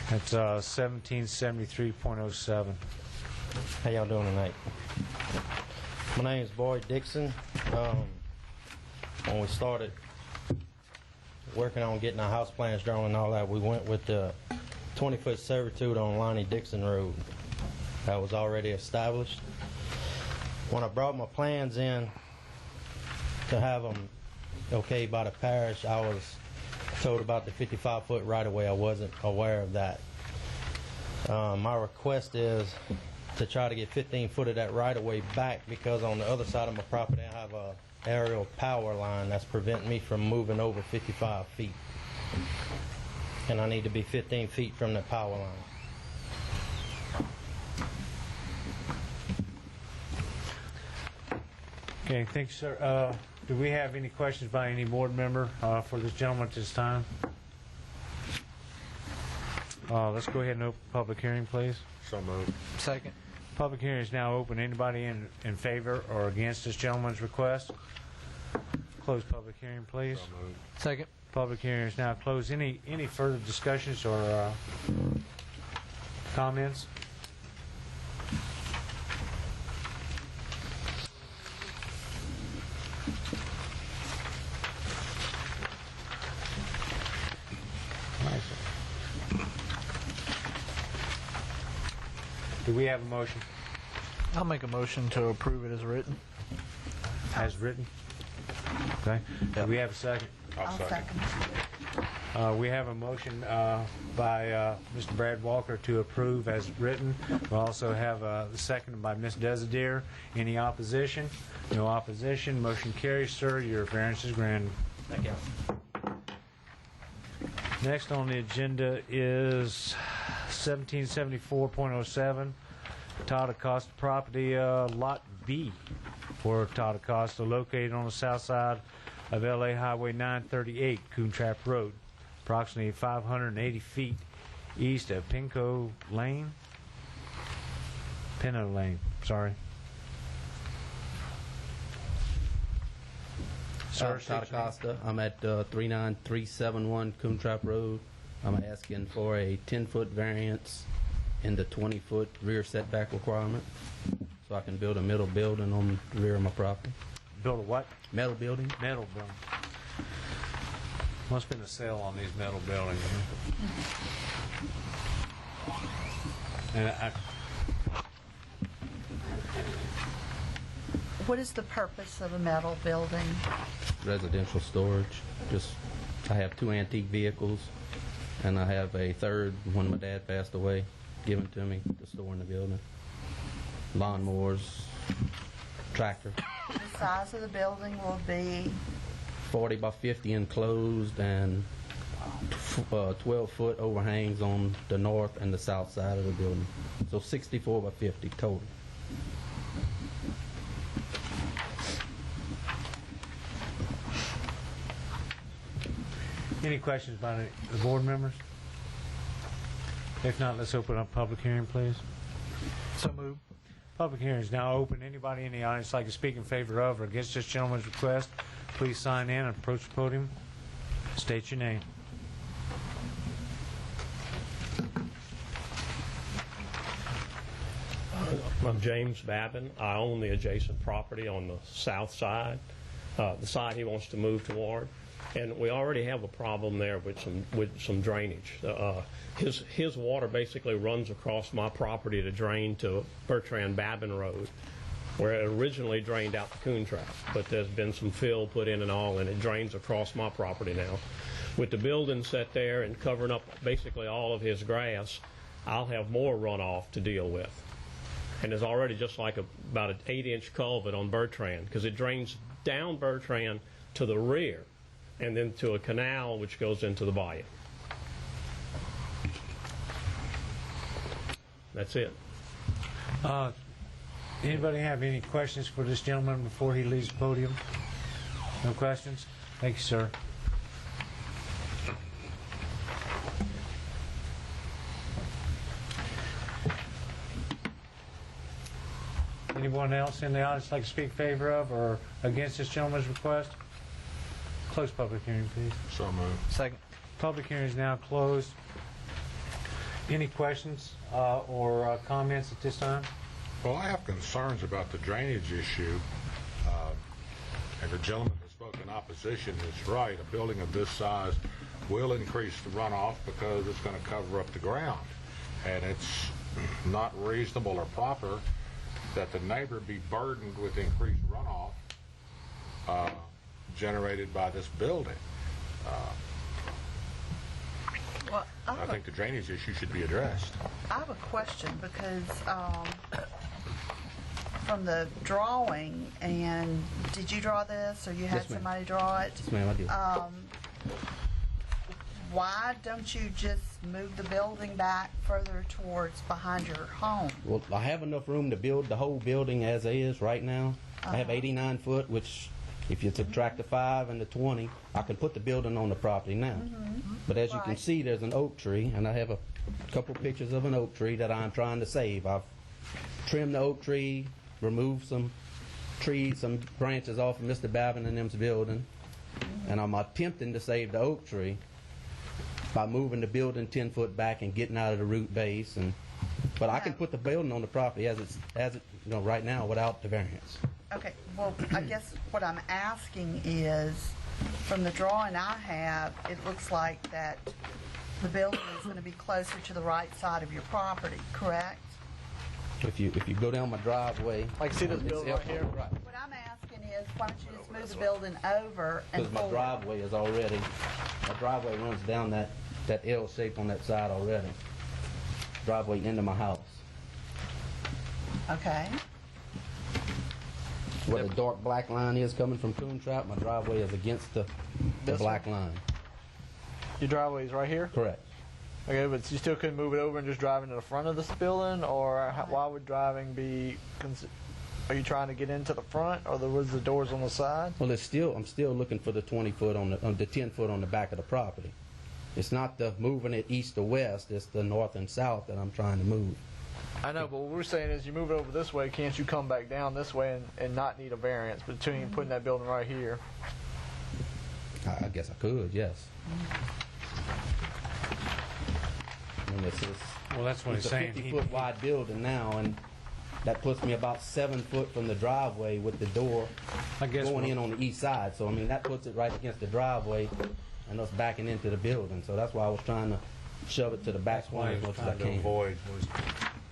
That's 1773.07. How y'all doing tonight? My name is Boyd Dixon. When we started working on getting our house plans drawn and all that, we went with the 20-foot servitude on Lonnie Dixon Road. That was already established. When I brought my plans in to have them okayed by the parish, I was told about the 55-foot right-of-way. I wasn't aware of that. My request is to try to get 15 foot of that right-of-way back, because on the other side of my property I have a aerial power line that's preventing me from moving over 55 feet. And I need to be 15 feet from the power line. Okay, thank you, sir. Do we have any questions by any board member for this gentleman at this time? Let's go ahead and open public hearing, please. So moved. Second. Public hearing is now open. Anybody in favor or against this gentleman's request? Close public hearing, please. So moved. Second. Public hearing is now closed. Any further discussions or comments? Do we have a motion? I'll make a motion to approve it as written. As written? Okay. Do we have a second? I'll second. We have a motion by Mr. Brad Walker to approve as written. We also have a second by Ms. Desideer. Any opposition? No opposition. Motion carries, sir. Your variance is granted. Thank you. Next on the agenda is 1774.07, Todd Acosta property, Lot B for Todd Acosta, located on the south side of LA Highway 938, Coontrap Road, approximately 580 feet east of Pinto Lane, sorry. Sir, Todd Acosta. I'm at 39371 Coontrap Road. I'm asking for a 10-foot variance in the 20-foot rear setback requirement, so I can build a metal building on the rear of my property. Build a what? Metal building. Metal building. Must have been a sale on these metal buildings. And What is the purpose of a metal building? Residential storage. I have 2 antique vehicles, and I have a third when my dad passed away, given to me to store in the building. Lawnmowers, tractor. The size of the building will be 40 by 50 enclosed, and 12-foot overhangs on the north and the south side of the building. So 64 by 50 total. any questions by the board members? If not, let's open up public hearing, please. So moved. Public hearing is now open. Anybody in the audience like to speak in favor of or against this gentleman's request, please sign in and approach the podium. State your name. I'm James Babin. I own the adjacent property on the south side, the side he wants to move toward. And we already have a problem there with some drainage. His water basically runs across my property to drain to Bertrand Babin Road, where it originally drained out the Coontrap. But there's been some fill put in and all, and it drains across my property now. With the building set there and covering up basically all of his grass, I'll have more runoff to deal with. And there's already just like about an 8-inch culvert on Bertrand, because it drains down Bertrand to the rear and then to a canal which goes into the bayou. That's it. Anybody have any questions for this gentleman before he leaves the podium? No questions? Thank you, sir. Anyone else in the audience like to speak in favor of or against this gentleman's request? Close public hearing, please. So moved. Second. Public hearing is now closed. Any questions or comments at this time? Well, I have concerns about the drainage issue, and the gentleman that spoke in opposition is right. A building of this size will increase the runoff because it's going to cover up the ground, and it's not reasonable or proper that the neighbor be burdened with increased runoff generated by this building. Well, I think the drainage issue should be addressed. I have a question because from the drawing, and did you draw this or you had Yes, ma'am. somebody draw it? Yes, ma'am, I did. Why don't you just move the building back further towards behind your home? Well, I have enough room to build the whole building as is right now. I have 89 foot, which if you subtract the 5 and the 20, I can put the building on the property now. But as you can see, there's an oak tree, and I have a couple pictures of an oak tree that I'm trying to save. I've trimmed the oak tree, removed some trees, some branches off of Mr. Babin and them's building, and I'm attempting to save the oak tree by moving the building 10 foot back and getting out of the root base. But I can put the building on the property as it right now without the variance. Okay, well, I guess what I'm asking is, from the drawing I have, it looks like that the building is going to be closer to the right side of your property, correct? If you go down my driveway, Like, see this building right here? Right. What I'm asking is, why don't you just move the building over and Because my forward? driveway runs down that L shape on that side already. Driveway into my house. Okay. Where the dark black line is coming from Coontrap, my driveway is against the black line. Your driveway is right here? Correct. Okay, but you still couldn't move it over and just drive into the front of this building, or why would driving be? Are you trying to get into the front, or was the doors on the side? Well, I'm still looking for the 20 foot on the 10 foot on the back of the property. It's not the moving it east to west. It's the north and south that I'm trying to move. I know, but what we're saying is, you move it over this way. Can't you come back down this way and not need a variance between putting that building right here? I guess I could, yes. I mean, Well, that's what it's he's a saying. 50 foot wide building now, and that puts me about 7 foot from the driveway with the door going in on the east side. So I mean, that puts it right against the driveway and us backing into the building. So that's why I was trying to shove it to the back corner as much as I can. Avoid was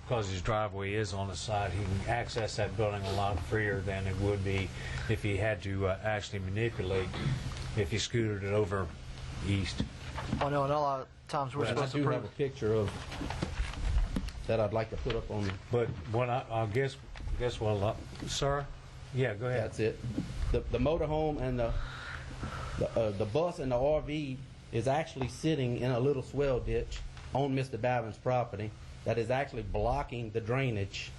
because his driveway is on the side, he can access that building a lot freer than it would be if he had to actually manipulate if he scooted it over east. Oh no, and a lot of times we're supposed to I do have a picture of that I'd like to put up on. But what I guess well, sir, yeah, go ahead. That's it. The motorhome and the bus and the RV is actually sitting in a little swell ditch on Mr. Babin's property that is actually blocking the drainage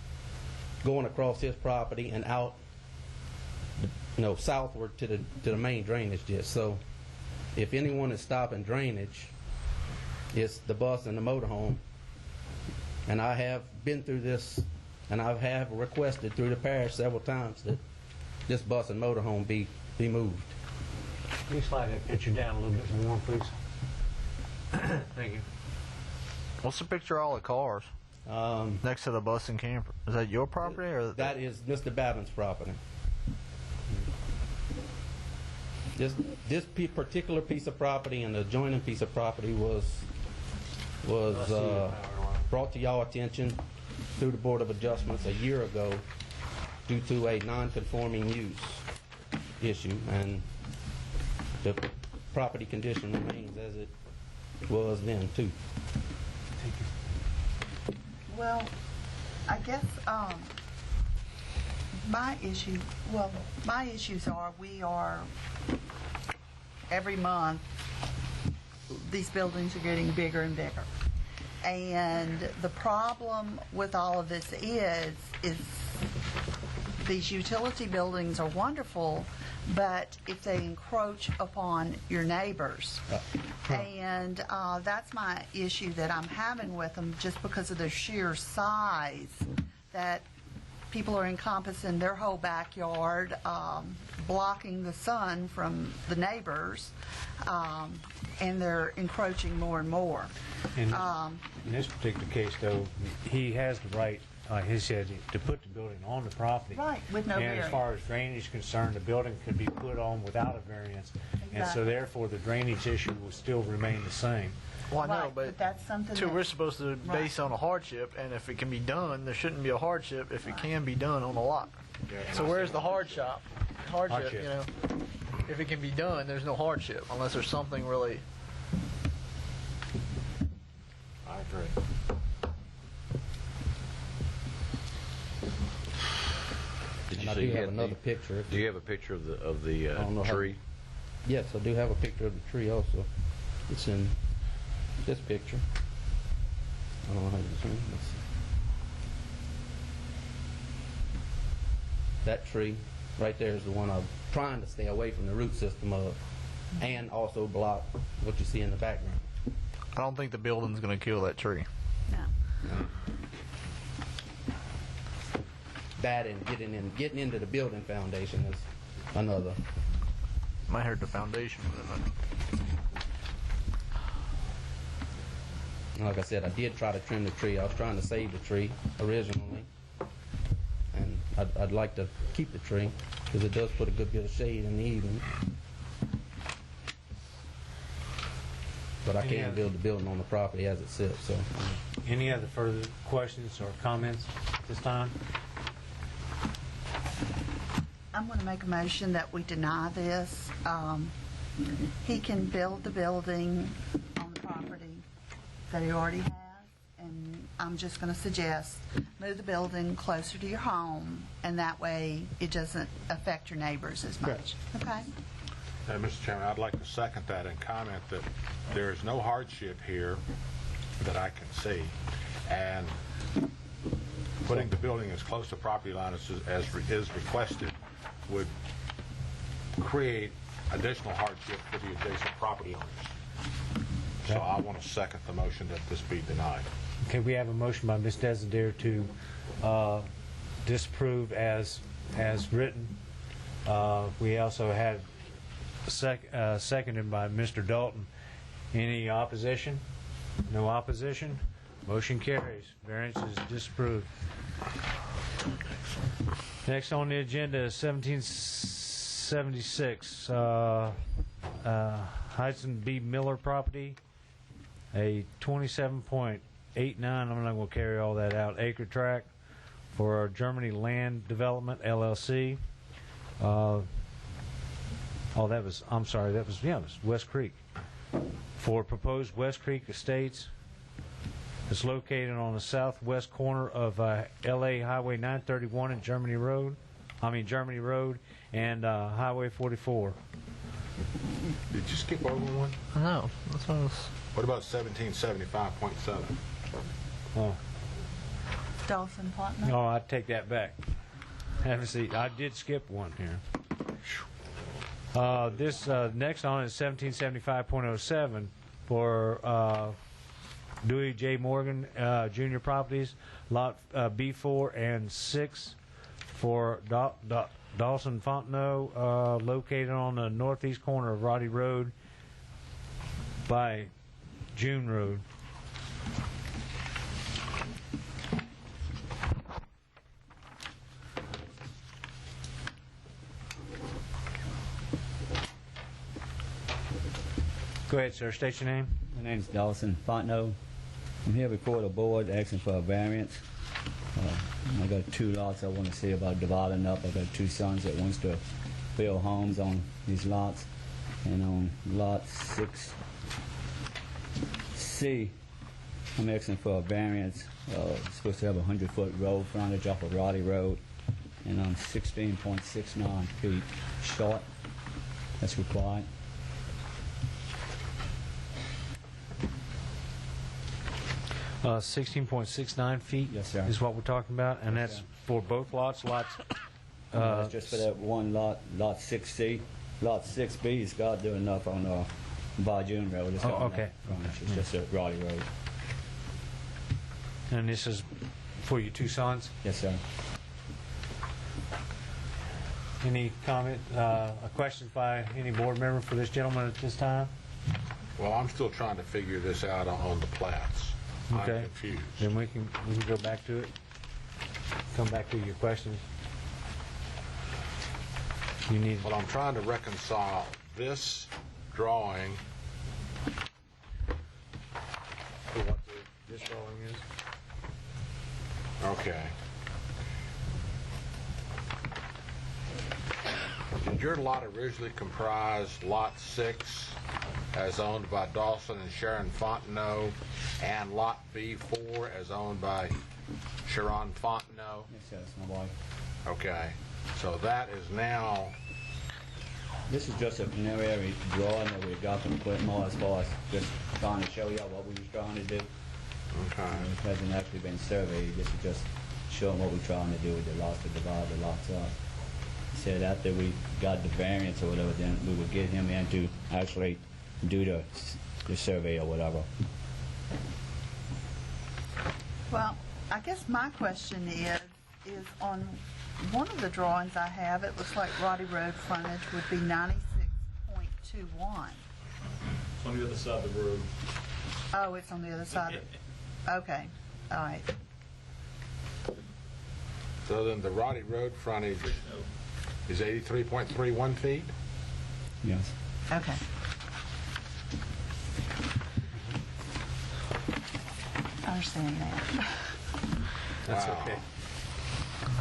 going across his property and out, southward to the main drainage ditch. So if anyone is stopping drainage, it's the bus and the motorhome. And I have been through this, and I have requested through the parish several times that this bus and motorhome be moved. Can you slide that picture down a little bit more, please? Thank you. What's the picture of all the cars next to the bus and camper? Is that your property, or that is Mr. Babin's property? This particular piece of property and the adjoining piece of property was brought to y'all attention through the Board of Adjustments a year ago due to a non-conforming use issue, and the property condition remains as it was then too. Well, I guess my issues are every month these buildings are getting bigger and bigger. And the problem with all of this is these utility buildings are wonderful, but if they encroach upon your neighbors. And that's my issue that I'm having with them, just because of their sheer size, that people are encompassing their whole backyard, blocking the sun from the neighbors, and they're encroaching more and more. In this particular case, though, he has the right, he said, to put the building on the property. Right, with no And variance. as far as drainage is concerned, the building could be put on without a variance. And so Exactly. therefore, the drainage issue will still remain the same. Well, I know, Right, but that's something too, that- we're supposed to base on a hardship, and if it can be done, there shouldn't be a hardship if it can be done on a lot. So where's the hardship? Hardship, you know, if it can be done, there's no hardship unless there's something really. I agree. Did you And I say do you have had another picture. Do you have a picture of the I don't know how- tree? Yes, I do have a picture of the tree also. It's in this picture. I don't know how to zoom. Let's see. That tree right there is the one I'm trying to stay away from the root system of, and also block what you see in the background. I don't think the building's going to kill that tree. That and getting into the building foundation is another. Might hurt the foundation. Like I said, I did try to trim the tree. I was trying to save the tree originally, and I'd like to keep the tree because it does put a good bit of shade in the evening. But I can't build the building on the property as it sits. So, Any other further questions or comments at this time? I'm going to make a motion that we deny this. He can build the building on the property that he already has, and I'm just going to suggest move the building closer to your home, and that way it doesn't affect your neighbors as much. Okay? Mr. Chairman, I'd like to second that and comment that there is no hardship here that I can see, and putting the building as close to property line as is requested would create additional hardship for the adjacent property owners. So I want to second the motion that this be denied. Okay, we have a motion by Ms. Desideer to disapprove as written. We also had seconded by Mr. Dalton. Any opposition? No opposition? Motion carries. Variance is disapproved. Next on the agenda is 1776 Hudson B. Miller property, a 27.89, I'm not going to carry all that out, acre tract for Germany Land Development, LLC. I'm sorry, that was West Creek. For proposed West Creek Estates. It's located on the southwest corner of LA Highway 931 and Germany Road and Highway 44. Did you skip over one? No, that's what I was. What about 1775.7? Oh, Dawson Platinum? no, I take that back. Have a seat. I did skip one here. This next on is 1775.07 for Dewey J. Morgan Jr. Properties, Lot B4 and 6 for Dawson Fontenot, located on the northeast corner of Roddy Road by June Road. Go ahead, sir. State your name. My name's Dawson Fontenot. I'm here before the board asking for a variance. I got 2 lots I want to see about dividing up. I got 2 sons that wants to build homes on these lots. And on lot 6C, I'm asking for a variance. It's supposed to have a 100-foot road frontage off of Roddy Road, and I'm 16.69 feet short. That's required. 16.69 feet. Yes, sir. Is what we're talking about, and Yes, that's sir. for both lots. That's just for that one lot, lot 6C. Lot 6B has got to do enough on June Road. It's got okay. enough frontage. It's just a Roddy Road. And this is for your 2 sons. Yes, sir. Any comment, questions by any board member for this gentleman at this time? Well, I'm still trying to figure this out on the plats. Okay. I'm confused. Then we can go back to it. Come back to your questions. You need. Well, I'm trying to reconcile this drawing to what this drawing is. Okay. Did your lot originally comprise Lot 6 as owned by Dawson and Sharon Fontenot and Lot B4 as owned by Sharon Fontenot? Yes, my wife. Okay. So that is now... This is just a preliminary drawing that we got from Whitmore as far as just trying to show y'all what we was trying to do. Okay. It hasn't actually been surveyed. This is just showing what we're trying to do with the lots to divide the lots up. He said after we got the variance or whatever, then we would get him in to actually do the survey or whatever. Well, I guess my question is on one of the drawings I have, it looks like Roddy Road frontage would be 96.21. It's on the other side of the road. Oh, it's on the other side of, okay, all right. So then the Roddy Road frontage is 83.31 feet? Yes. Okay. I understand that. That's Wow. okay.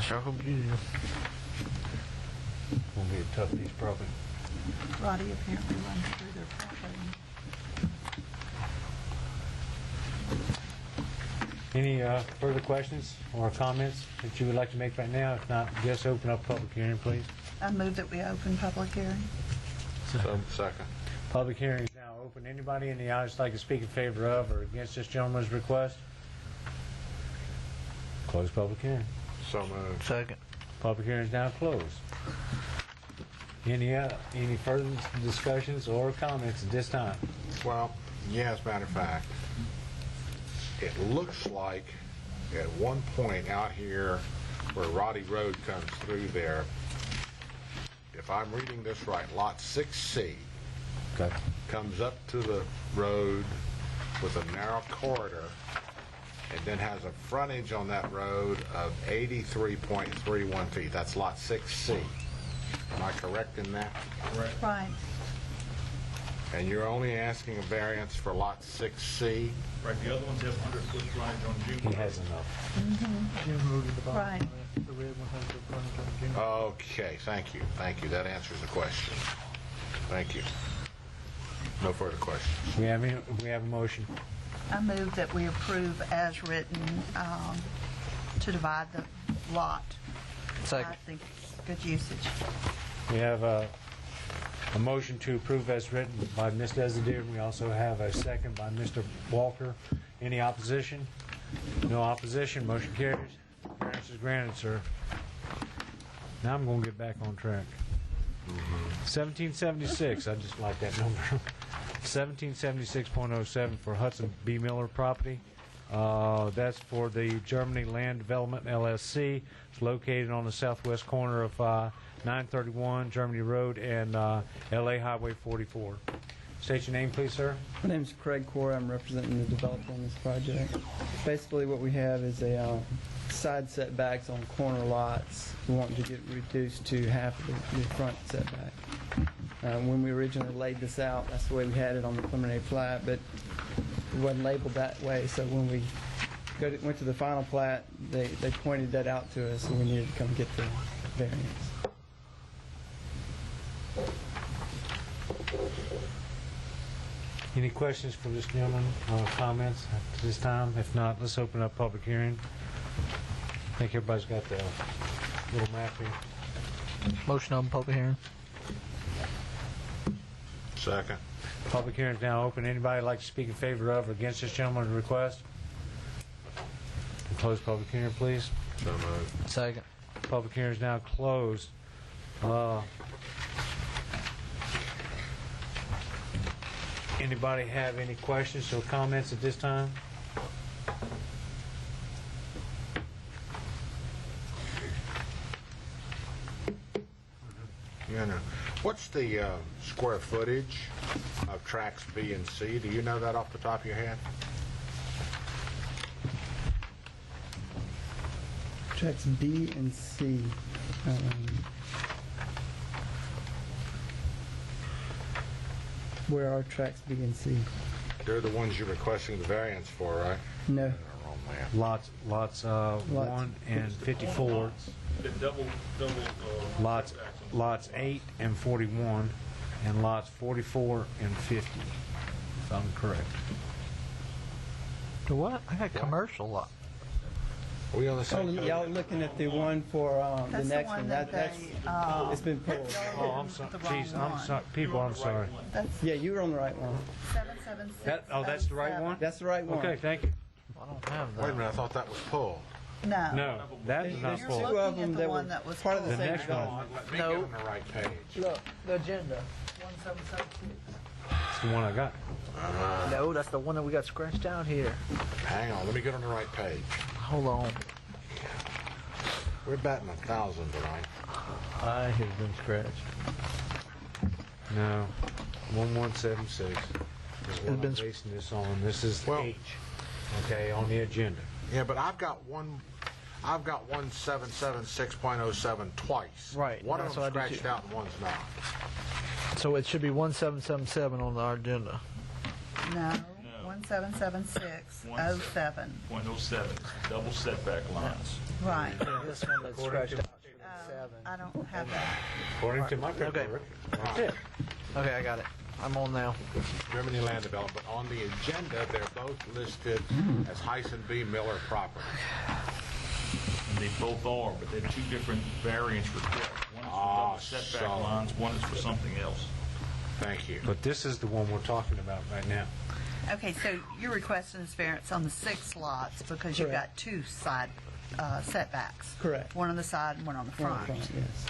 Sure hope you do. Won't be a tough piece, probably. Roddy apparently runs through their property. Any further questions or comments that you would like to make right now? If not, just open up public hearing, please. I move that we open public hearing. So, second. Public hearing is now open. Anybody in the audience like to speak in favor of or against this gentleman's request? Close public hearing. So moved. Second. Public hearing is now closed. Any further discussions or comments at this time? Well, yeah, as a matter of fact, it looks like at one point out here where Roddy Road comes through there, if I'm reading this right, Lot 6C comes up to the road with a narrow corridor and then has a frontage on that road of 83.31 feet. That's Lot 6C. Am I correct in that? Correct. Right. And you're only asking a variance for Lot 6C? Right, the other ones have 100-foot frontage on June. He has enough. Right. The red one has the frontage on June. Okay, thank you. Thank you. That answers the question. Thank you. No further questions. We have a motion. I move that we approve as written to divide the lot. Second. I think it's good usage. We have a motion to approve as written by Ms. Desideer. We also have a second by Mr. Walker. Any opposition? No opposition. Motion carries. Variance is granted, sir. Now I'm going to get back on track. 1776. I just like that number. 1776.07 for Hudson B. Miller property. That's for the Germany Land Development LLC. It's located on the southwest corner of 931 Germany Road and LA Highway 44. State your name, please, sir. My name's Craig Core. I'm representing the developer on this project. Basically, what we have is a side setbacks on corner lots. We want to get reduced to half of the front setback. When we originally laid this out, that's the way we had it on the preliminary plat, but it wasn't labeled that way. So when we went to the final plat, they pointed that out to us, and we needed to come get the variance. Any questions for this gentleman or comments at this time? If not, let's open up public hearing. I think everybody's got the little map here. Motion on public hearing. Second. Public hearing is now open. Anybody like to speak in favor of or against this gentleman's request? Close public hearing, please. So moved. Second. Public hearing is now closed. Anybody have any questions or comments at this time? You know, what's the square footage of tracks B and C? Do you know that off the top of your head? Tracks B and C. Where are tracks B and C? They're the ones you're requesting the variance for, right? No. Lots 1 and 54. Lots 8 and 41, and lots 44 and 50, if I'm correct. The what? I got commercial lot. Are we on the same page? Y'all looking at the one for the That's the next one one. that That's they, it's been pulled. Oh, I'm sorry. Jeez, I'm sorry. People, I'm sorry. Yeah, you were on the right one. 776. That's the right one? That's the right one. Okay, thank you. I don't have that. Wait a minute, I thought that was pulled. No. No, that is not There's full. two of them the that one were that was part of the The same next development. Let me No. get on the right page. Look, the agenda. 1776. It's the one I got. No, that's the one that we got scratched out here. Hang on, let me get on the right page. Hold on. We're batting 1,000 tonight. I has been scratched. No, 1176 is what I'm basing this on. This is H, okay, on the agenda. Yeah, but I've got 1776.07 twice. Right, One that's of them what I did scratched too. out and one's not. So it should be 1777 on our agenda. No. 177607. .07, double setback lines. Right. This one that's scratched out. I don't have that. According to my paperwork, that's it. Okay, I got it. I'm on now. Germany Land Development. On the agenda, they're both listed as Hyson B. Miller property. And they both are, but they're two different variance requests. One is for double setback lines, one is for something else. Thank you. But this is the one we're talking about right now. Okay, so you're requesting this variance on the 6 lots because you've got 2 side setbacks. Correct. One on the side and one on the One front. in front, yes.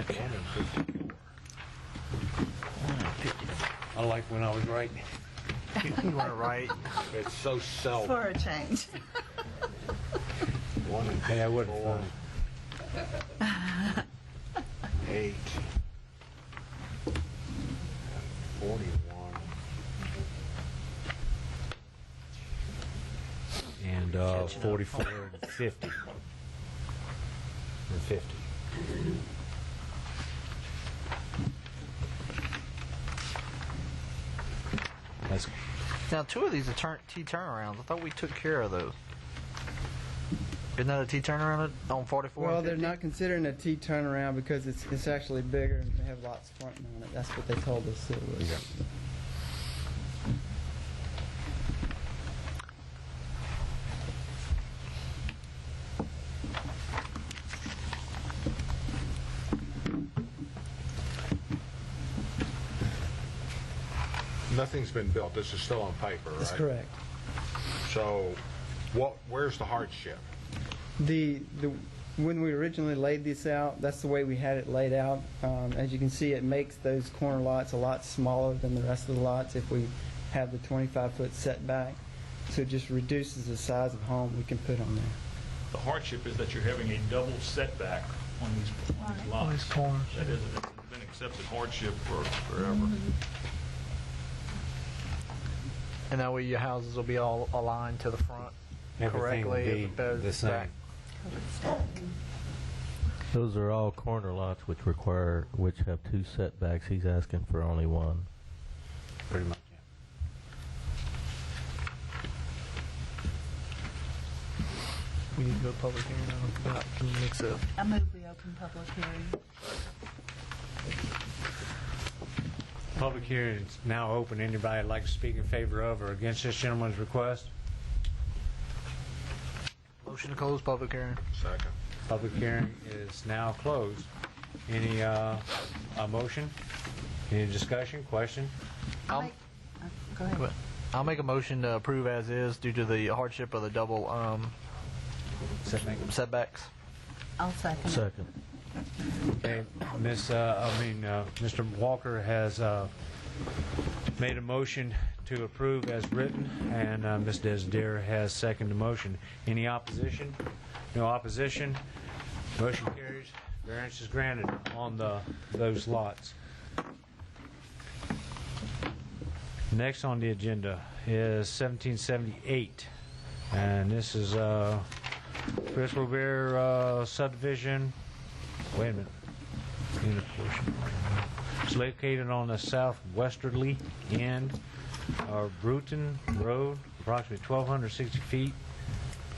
Okay. I like when I was right. You weren't right. It's so seldom. For a change. One and Hey, I wouldn't. 8 and 41 And 44 and 50. And 50. That's Now, 2 of these are T turnarounds. I thought we took care of those. Isn't that a T turnaround on 44? Well, and they're 50? not considering a T turnaround because it's actually bigger and they have lots fronting on it. That's what they told us it was. Yeah. Nothing's been built. This is still on paper, right? That's correct. So, where's the hardship? When we originally laid this out, that's the way we had it laid out. As you can see, it makes those corner lots a lot smaller than the rest of the lots if we have the 25-foot setback. So it just reduces the size of home we can put on there. The hardship is that you're having a double setback on these lots. These corners. That is, it's been accepted hardship for forever. And that way your houses will be all aligned to the front Everything will correctly. be as opposed the to same. back. Those are all corner lots which have 2 setbacks. He's asking for only 1. Pretty much, yeah. We need to go public hearing on that. Can you mix it? I move we open public hearing. Public hearing is now open. Anybody would like to speak in favor of or against this gentleman's request? Motion to close public hearing. Second. Public hearing is now closed. Any a motion? Any discussion, question? Go ahead. I'll make a motion to approve as is due to the hardship of the double setbacks. I'll second. Second. Okay, Mr. Walker has made a motion to approve as written, and Ms. Desideer has seconded the motion. Any opposition? No opposition. Motion carries. Variance is granted on those lots. Next on the agenda is 1778, and this is Chris Robert subdivision. Wait a minute. Unit portion. It's located on the southwesterly end of Bruton Road, approximately 1,260 feet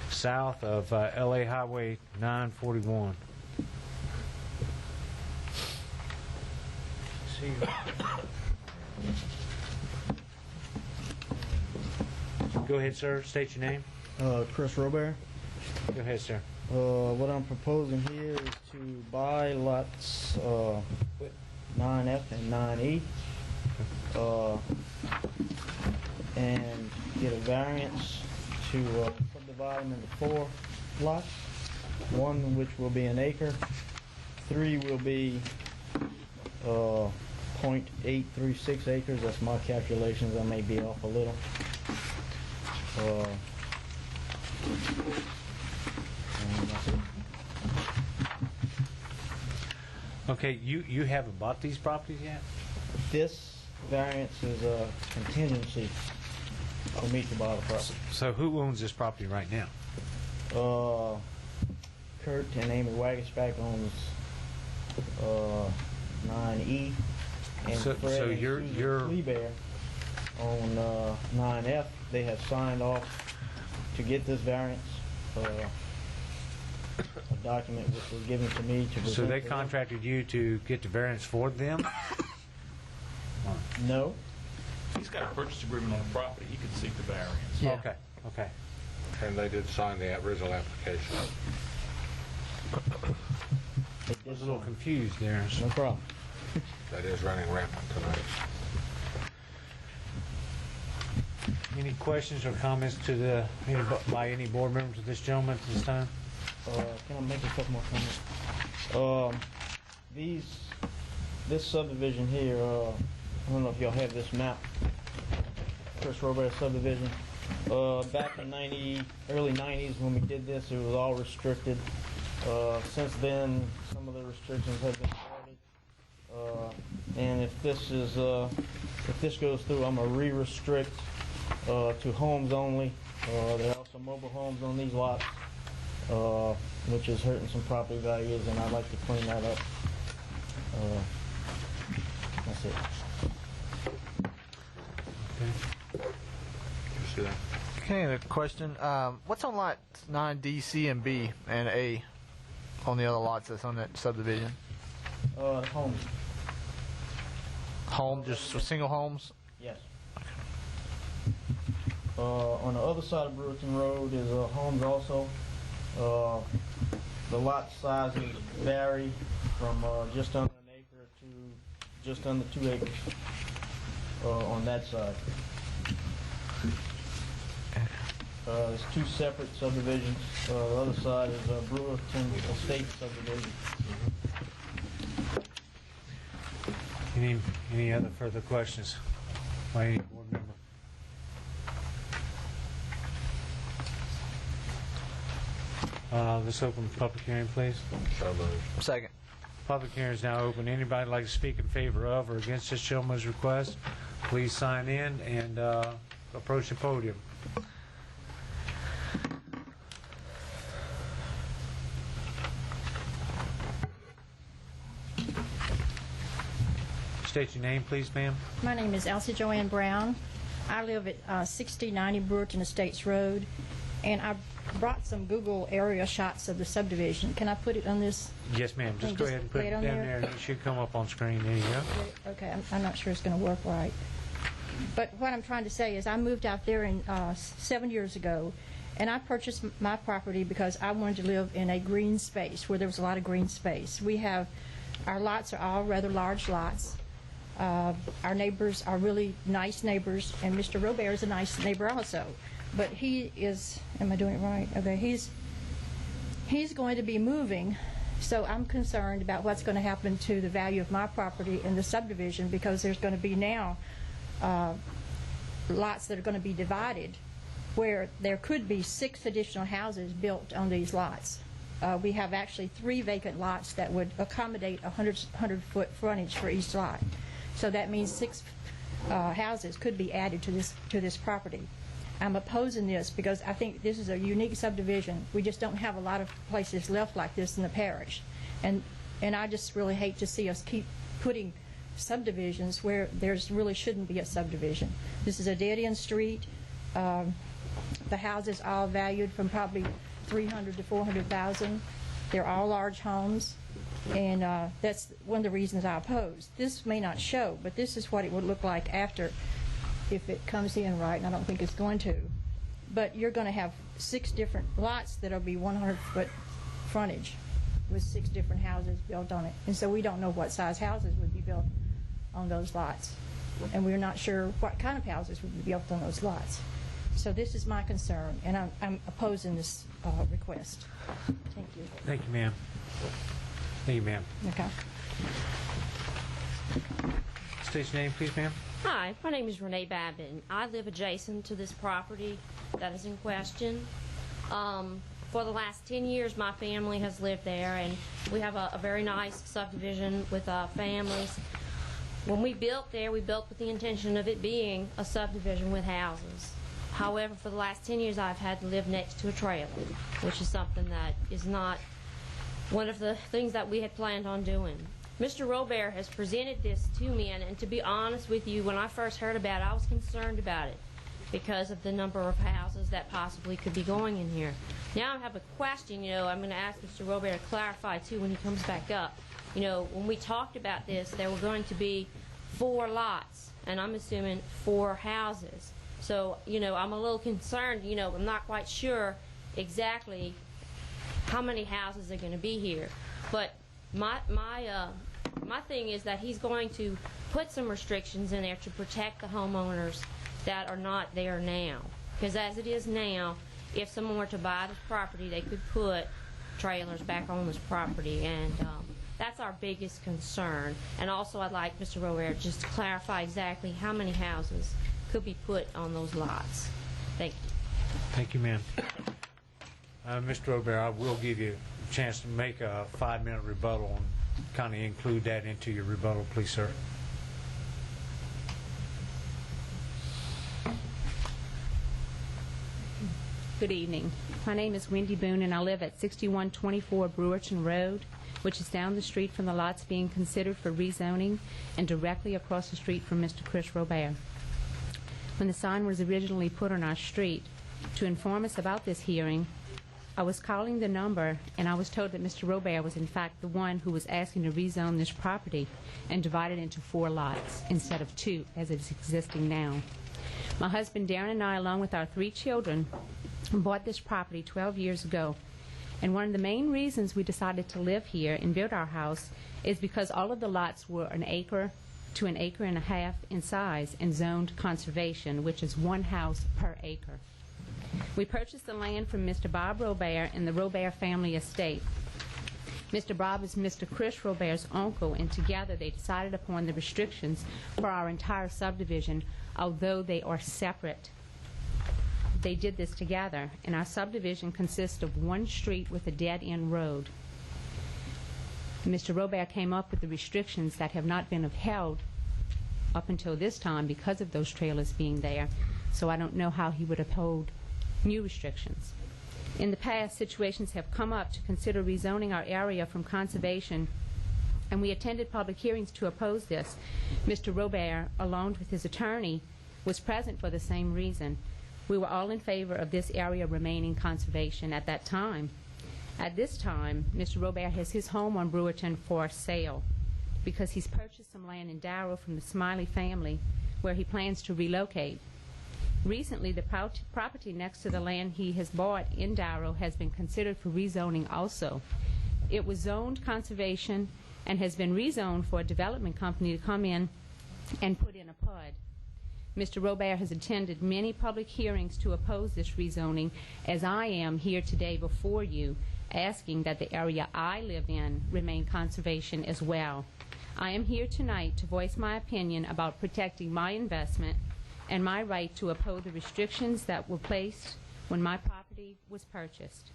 south of LA Highway 941. Go ahead, sir. State your name. Chris Robert. Go ahead, sir. What I'm proposing here is to buy lots 9F and 9E and get a variance to subdivide them into 4 lots. 1 which will be an acre, 3 will be 0.836 acres. That's my calculations. I may be off a little. And that's it. Okay, you haven't bought these properties yet? This variance is a contingency for me to buy the property. So who owns this property right now? Kurt and Amy Wagisback owns 9E, and So Fred and you're Susan Kleber on 9F. They have signed off to get this variance. A document which was given to me to present. So they to them. contracted you to get the variance for them? No. He's got a purchase agreement on the property. He could seek the variance. Yeah. Okay, okay. And they did sign the original application. I was a little confused there. No problem. That is running rampant tonight. Any questions or comments to by any board members of this gentleman at this time? Can I make a couple more comments? This subdivision here, I don't know if y'all have this map. Chris Robert subdivision. Back in early 90s when we did this, it was all restricted. Since then, some of the restrictions have been started. And if this goes through, I'm gonna re-restrict to homes only. There are also mobile homes on these lots, which is hurting some property values, and I'd like to clean that up. That's it. Okay, a question. What's on lot 9D, C, and B, and A on the other lots that's on that subdivision? Homes. Home, just single homes? Yes. On the other side of Brewerton Road is homes also. The lot sizes vary from just under an acre to just under 2 acres on that side. There's 2 separate subdivisions. The other side is Brewerton Estate subdivision. Any other further questions by any board member? Let's open the public hearing, please. Second. Public hearing is now open. Anybody like to speak in favor of or against this gentleman's request, please sign in and approach the podium. State your name, please, ma'am. My name is Elsie Joanne Brown. I live at 6090 Brewerton Estates Road, and I brought some Google area shots of the subdivision. Can I put it on this? Yes, ma'am. Just go ahead and put it down there, and it should come up on screen. There you go. Okay, I'm not sure it's going to work right. But what I'm trying to say is I moved out there 7 years ago, and I purchased my property because I wanted to live in a green space where there was a lot of green space. Our lots are all rather large lots. Our neighbors are really nice neighbors, and Mr. Robert is a nice neighbor also. But he is, am I doing it right? Okay, he's going to be moving So I'm concerned about what's going to happen to the value of my property in the subdivision, because there's going to be now lots that are going to be divided where there could be 6 additional houses built on these lots. We have actually 3 vacant lots that would accommodate 100-foot frontage for each lot. So that means 6 houses could be added to this property. I'm opposing this because I think this is a unique subdivision. We just don't have a lot of places left like this in the parish. And I just really hate to see us keep putting subdivisions where there's really shouldn't be a subdivision. This is a dead-end street. The houses all valued from probably $300,000 to $400,000. They're all large homes, and that's one of the reasons I oppose. This may not show, but this is what it would look like after, if it comes in right, and I don't think it's going to. But you're going to have 6 different lots that'll be 100-foot frontage with 6 different houses built on it. And so we don't know what size houses would be built on those lots. And we're not sure what kind of houses would be built on those lots. So this is my concern, and I'm opposing this request. Thank you. Thank you, ma'am. Thank you, ma'am. Okay. State your name, please, ma'am. Hi, my name is Renee Babin. I live adjacent to this property that is in question. For the last 10 years, my family has lived there, and we have a very nice subdivision with families. When we built there, we built with the intention of it being a subdivision with houses. However, for the last 10 years, I've had to live next to a trailer, which is something that is not one of the things that we had planned on doing. Mr. Robert has presented this to me, and to be honest with you, when I first heard about it, I was concerned about it because of the number of houses that possibly could be going in here. Now I have a question, I'm going to ask Mr. Robert to clarify, too, when he comes back up. When we talked about this, there were going to be 4 lots, and I'm assuming 4 houses. So, I'm a little concerned, I'm not quite sure exactly how many houses are going to be here. But my thing is that he's going to put some restrictions in there to protect the homeowners that are not there now. Because as it is now, if someone were to buy this property, they could put trailers back on this property, and that's our biggest concern. And also, I'd like Mr. Robert just to clarify exactly how many houses could be put on those lots. Thank you. Thank you, ma'am. Mr. Robert, I will give you a chance to make a 5-minute rebuttal and kind of include that into your rebuttal, please, sir. Good evening. My name is Wendy Boone, and I live at 6124 Brewerton Road, which is down the street from the lots being considered for rezoning and directly across the street from Mr. Chris Robert. When the sign was originally put on our street, to inform us about this hearing, I was calling the number, and I was told that Mr. Robert was in fact the one who was asking to rezone this property and divide it into 4 lots instead of 2 as it is existing now. My husband Darren and I, along with our 3 children, bought this property 12 years ago, and one of the main reasons we decided to live here and build our house is because all of the lots were 1 acre to 1.5 acres in size and zoned conservation, which is 1 house per acre. We purchased the land from Mr. Bob Robert and the Robert family estate. Mr. Bob is Mr. Chris Robert's uncle, and together they decided upon the restrictions for our entire subdivision, although they are separate. They did this together, and our subdivision consists of 1 street with a dead-end road. Mr. Robert came up with the restrictions that have not been upheld up until this time because of those trailers being there, so I don't know how he would uphold new restrictions. In the past, situations have come up to consider rezoning our area from conservation, and we attended public hearings to oppose this. Mr. Robert, along with his attorney, was present for the same reason. We were all in favor of this area remaining conservation at that time. At this time, Mr. Robert has his home on Brewerton for sale because he's purchased some land in Darrow from the Smiley family where he plans to relocate. Recently, the property next to the land he has bought in Darrow has been considered for rezoning also. It was zoned conservation and has been rezoned for a development company to come in and put in a PUD. Mr. Robert has attended many public hearings to oppose this rezoning, as I am here today before you, asking that the area I live in remain conservation as well. I am here tonight to voice my opinion about protecting my investment and my right to oppose the restrictions that were placed when my property was purchased.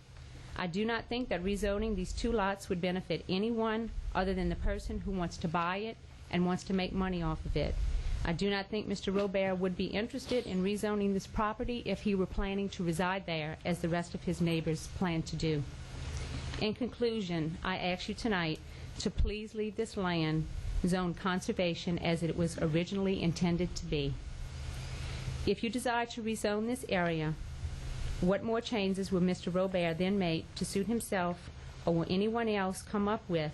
I do not think that rezoning these 2 lots would benefit anyone other than the person who wants to buy it and wants to make money off of it. I do not think Mr. Robert would be interested in rezoning this property if he were planning to reside there, as the rest of his neighbors plan to do. In conclusion, I ask you tonight to please leave this land zoned conservation as it was originally intended to be. If you desire to rezone this area, what more changes will Mr. Robert then make to suit himself, or will anyone else come up with,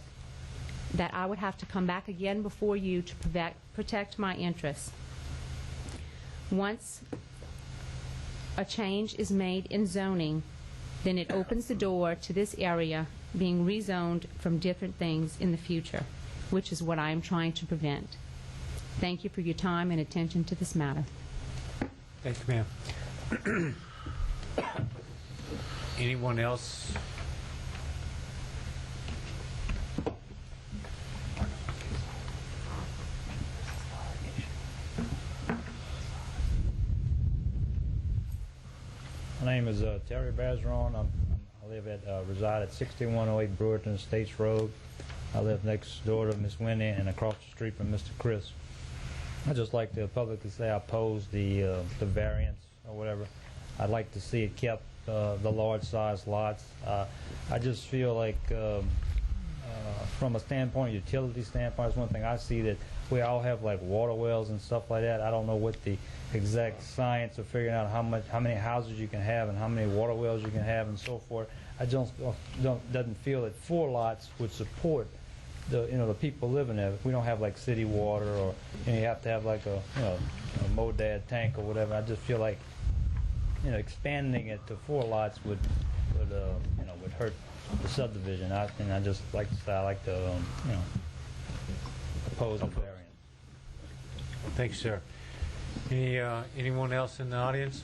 that I would have to come back again before you to protect my interests? Once a change is made in zoning, then it opens the door to this area being rezoned from different things in the future, which is what I am trying to prevent. Thank you for your time and attention to this matter. Thank you, ma'am. Anyone else? My name is Terry Bazeron. I reside at 6108 Brewerton Estates Road. I live next door to Miss Wendy and across the street from Mr. Chris. I'd just like to publicly say I oppose the variance or whatever. I'd like to see it kept, the large size lots. I just feel like from a standpoint, utility standpoint, is one thing I see that we all have like water wells and stuff like that. I don't know what the exact science of figuring out how many houses you can have and how many water wells you can have and so forth. I just doesn't feel that 4 lots would support the people living there. We don't have like city water, or you have to have like a Modad tank or whatever. I just feel like expanding it to 4 lots would hurt the subdivision. I just like to say I like to oppose the variance. Thank you, sir. Anyone else in the audience?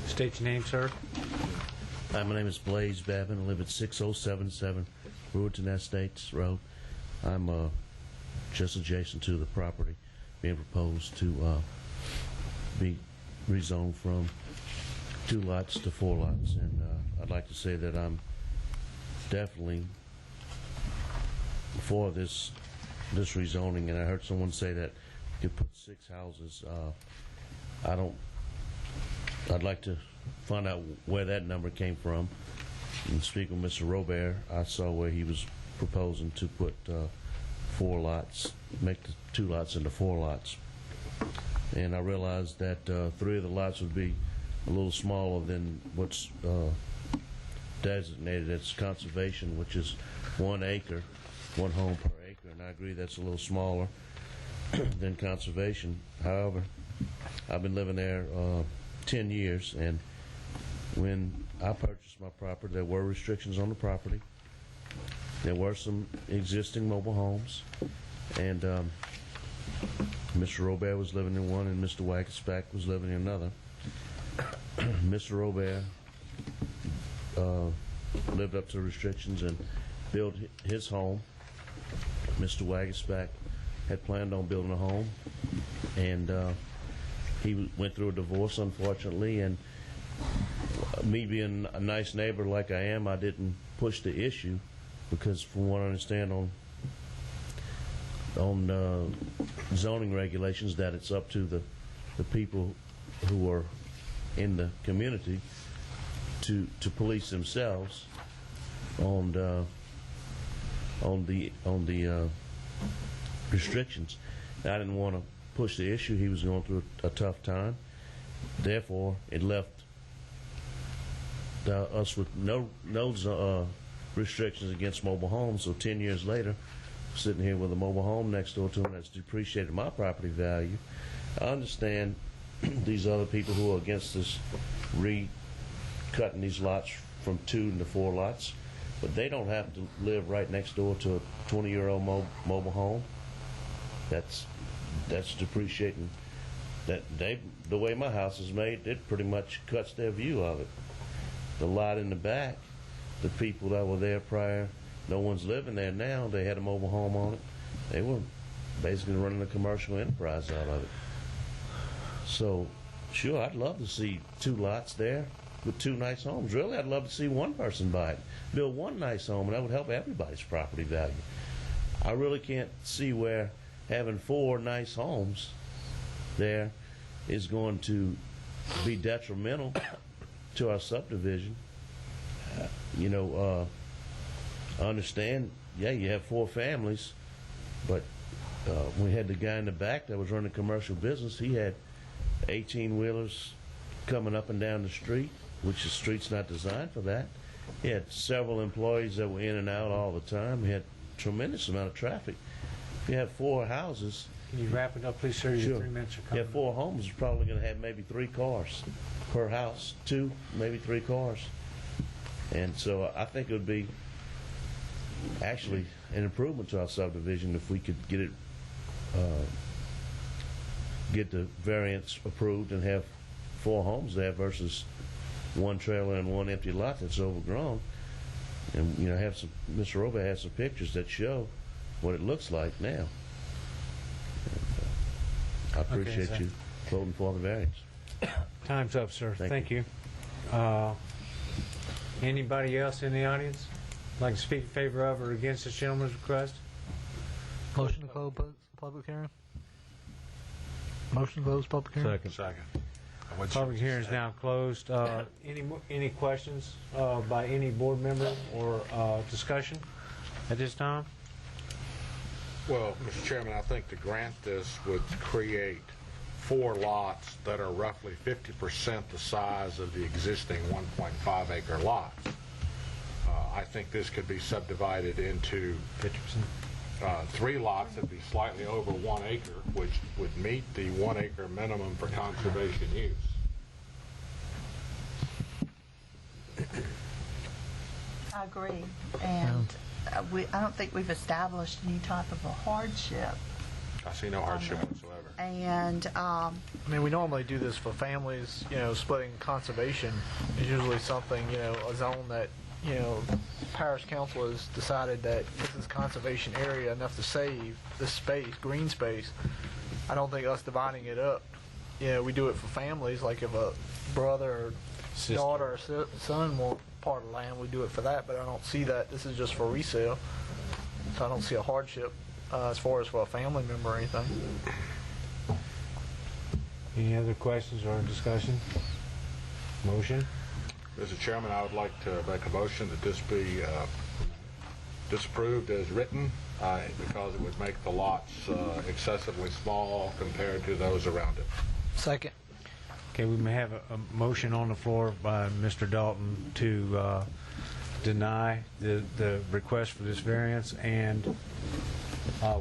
State your name, sir. Hi, my name is Blaze Babin. I live at 6077 Brewerton Estates Road. I'm just adjacent to the property being proposed to be rezoned from 2 lots to 4 lots. And I'd like to say that I'm definitely for this rezoning. And I heard someone say that you could put 6 houses. I'd like to find out where that number came from. And speaking with Mr. Robert, I saw where he was proposing to put 4 lots, make the 2 lots into 4 lots. And I realized that 3 of the lots would be a little smaller than what's designated as conservation, which is 1 acre, 1 home per acre. And I agree that's a little smaller than conservation. However, I've been living there 10 years, and when I purchased my property, there were restrictions on the property. There were some existing mobile homes, and Mr. Robert was living in one, and Mr. Wagensback was living in another. Mr. Robert lived up to restrictions and built his home. Mr. Wagensback had planned on building a home, and he went through a divorce, unfortunately, and me being a nice neighbor like I am, I didn't push the issue, because from what I understand on zoning regulations, that it's up to the people who are in the community to police themselves on the restrictions. I didn't want to push the issue. He was going through a tough time. Therefore, it left us with no restrictions against mobile homes. So 10 years later, sitting here with a mobile home next door to him that's depreciated my property value. I understand these other people who are against this cutting these lots from 2 into 4 lots, but they don't have to live right next door to a 20-year-old mobile home. That's depreciating. The way my house is made, it pretty much cuts their view of it. The lot in the back, the people that were there prior, no one's living there now. They had a mobile home on it. They were basically running a commercial enterprise out of it. So, sure, I'd love to see 2 lots there with 2 nice homes. Really, I'd love to see one person buy it, build one nice home, and that would help everybody's property value. I really can't see where having 4 nice homes there is going to be detrimental to our subdivision. I understand, yeah, you have 4 families, but we had the guy in the back that was running a commercial business. He had 18-wheelers coming up and down the street, which the street's not designed for that. He had several employees that were in and out all the time. He had a tremendous amount of traffic. If you have 4 houses... Can you wrap it up, please, sir? Your 3 minutes are coming. Yeah, 4 homes is probably going to have maybe 3 cars per house, 2, maybe 3 cars. And so I think it would be actually an improvement to our subdivision if we could get it, get the variance approved and have 4 homes there versus 1 trailer and 1 empty lot that's overgrown. And have some. Mr. Robert has some pictures that show what it looks like now. I appreciate you voting for the variance. Time's up, sir. Thank you. Anybody else in the audience like to speak in favor of or against this gentleman's request? Motion to close public hearing. Motion to close public hearing. Second. Public hearing is now closed. Any questions by any board member or discussion at this time? Well, Mr. Chairman, I think to grant this would create 4 lots that are roughly 50% the size of the existing 1.5-acre lots. I think this could be subdivided into 50%. 3 lots that would be slightly over 1 acre, which would meet the 1 acre minimum for conservation use. I agree. And I don't think we've established any type of a hardship. I see no hardship whatsoever. And I mean, we normally do this for families. Splitting conservation is usually something, a zone that, parish council has decided that this is conservation area enough to save this space, green space. I don't think us dividing it up, we do it for families. Like if a brother or daughter or son want part of the land, we do it for that. But I don't see that. This is just for resale, so I don't see a hardship as far as for a family member or anything. Any other questions or discussion? Motion? Mr. Chairman, I would like to make a motion that this be disapproved as written because it would make the lots excessively small compared to those around it. Second. Okay, we may have a motion on the floor by Mr. Dalton to deny the request for this variance, and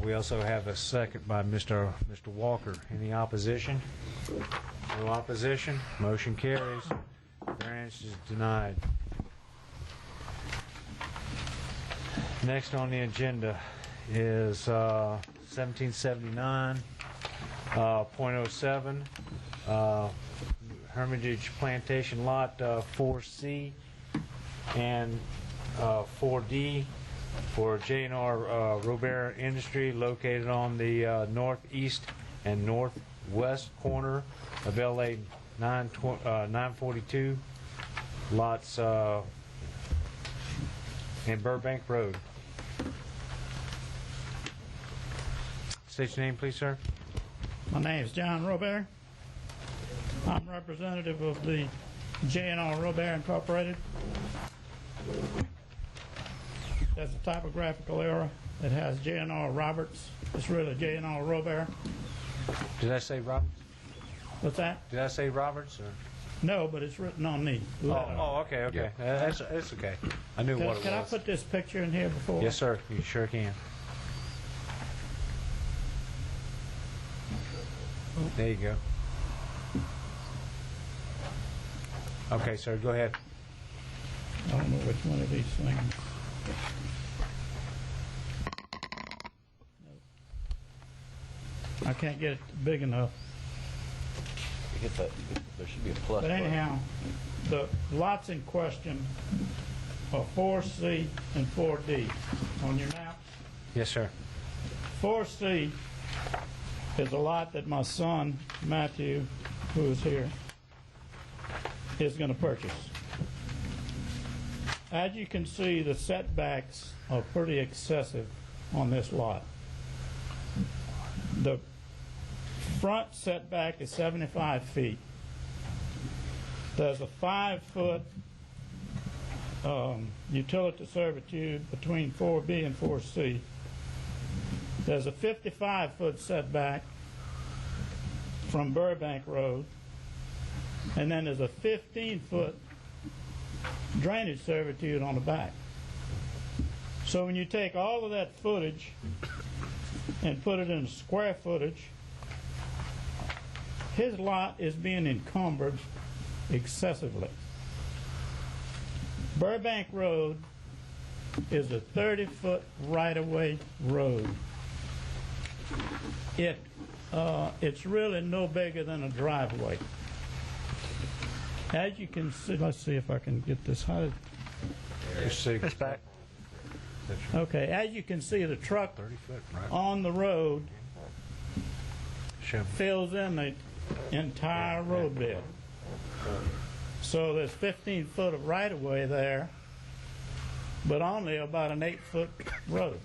we also have a second by Mr. Walker. Any opposition? No opposition. Motion carries. Variance is denied. Next on the agenda is 1779.07 Hermitage Plantation Lot 4C and 4D for J&R Robert Industry, located on the northeast and northwest corner of LA 942 lots in Burbank Road. State your name, please, sir. My name is John Robert. I'm representative of the J&R Robert Incorporated. There's a typographical error. It has J&R Roberts. It's really J&R Robert. Did I say Roberts? What's that? Did I say Roberts? Or? No, but it's written on the letter. Oh, okay. Yeah. That's okay. I knew what it was. Can I put this picture in here before? Yes, sir. You sure can. There you go. Okay, sir, go ahead. I don't know which one of these things. I can't get it big enough. There should be a plus. But anyhow, the lots in question are 4C and 4D on your map. Yes, sir. 4C is a lot that my son, Matthew, who is here, is going to purchase. As you can see, the setbacks are pretty excessive on this lot. The front setback is 75 feet. There's a 5-foot utility servitude between 4B and 4C. There's a 55-foot setback from Burbank Road, and then there's a 15-foot drainage servitude on the back. So when you take all of that footage and put it in square footage, his lot is being encumbered excessively. Burbank Road is a 30-foot right-of-way road. It's really no bigger than a driveway. As you can see, let's see if I can get this. It's back. Okay, as you can see, the truck 30 foot, right? on the road fills in the entire road bed. So there's 15 foot of right-of-way there, but only about an 8-foot road.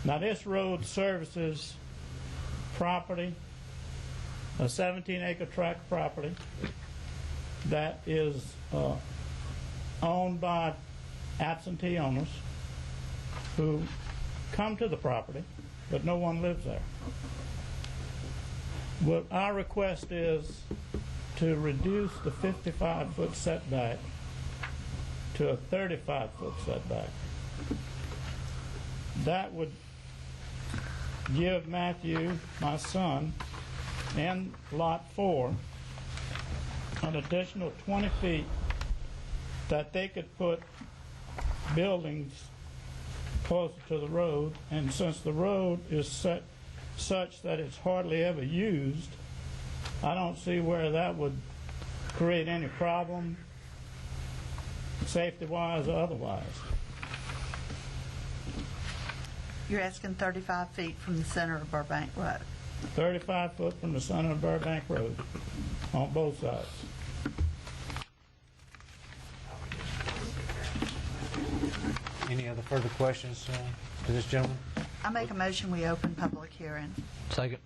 Now this road services property, a 17-acre tract property that is owned by absentee owners who come to the property, but no one lives there. What our request is to reduce the 55-foot setback to a 35-foot setback. That would give Matthew, my son, and Lot 4 an additional 20 feet that they could put buildings closer to the road, and since the road is set such that it's hardly ever used, I don't see where that would create any problem, safety-wise or otherwise. You're asking 35 feet from the center of Burbank Road. 35 foot from the center of Burbank Road on both sides. Any other further questions to this gentleman? I make a motion we open public hearing. Second.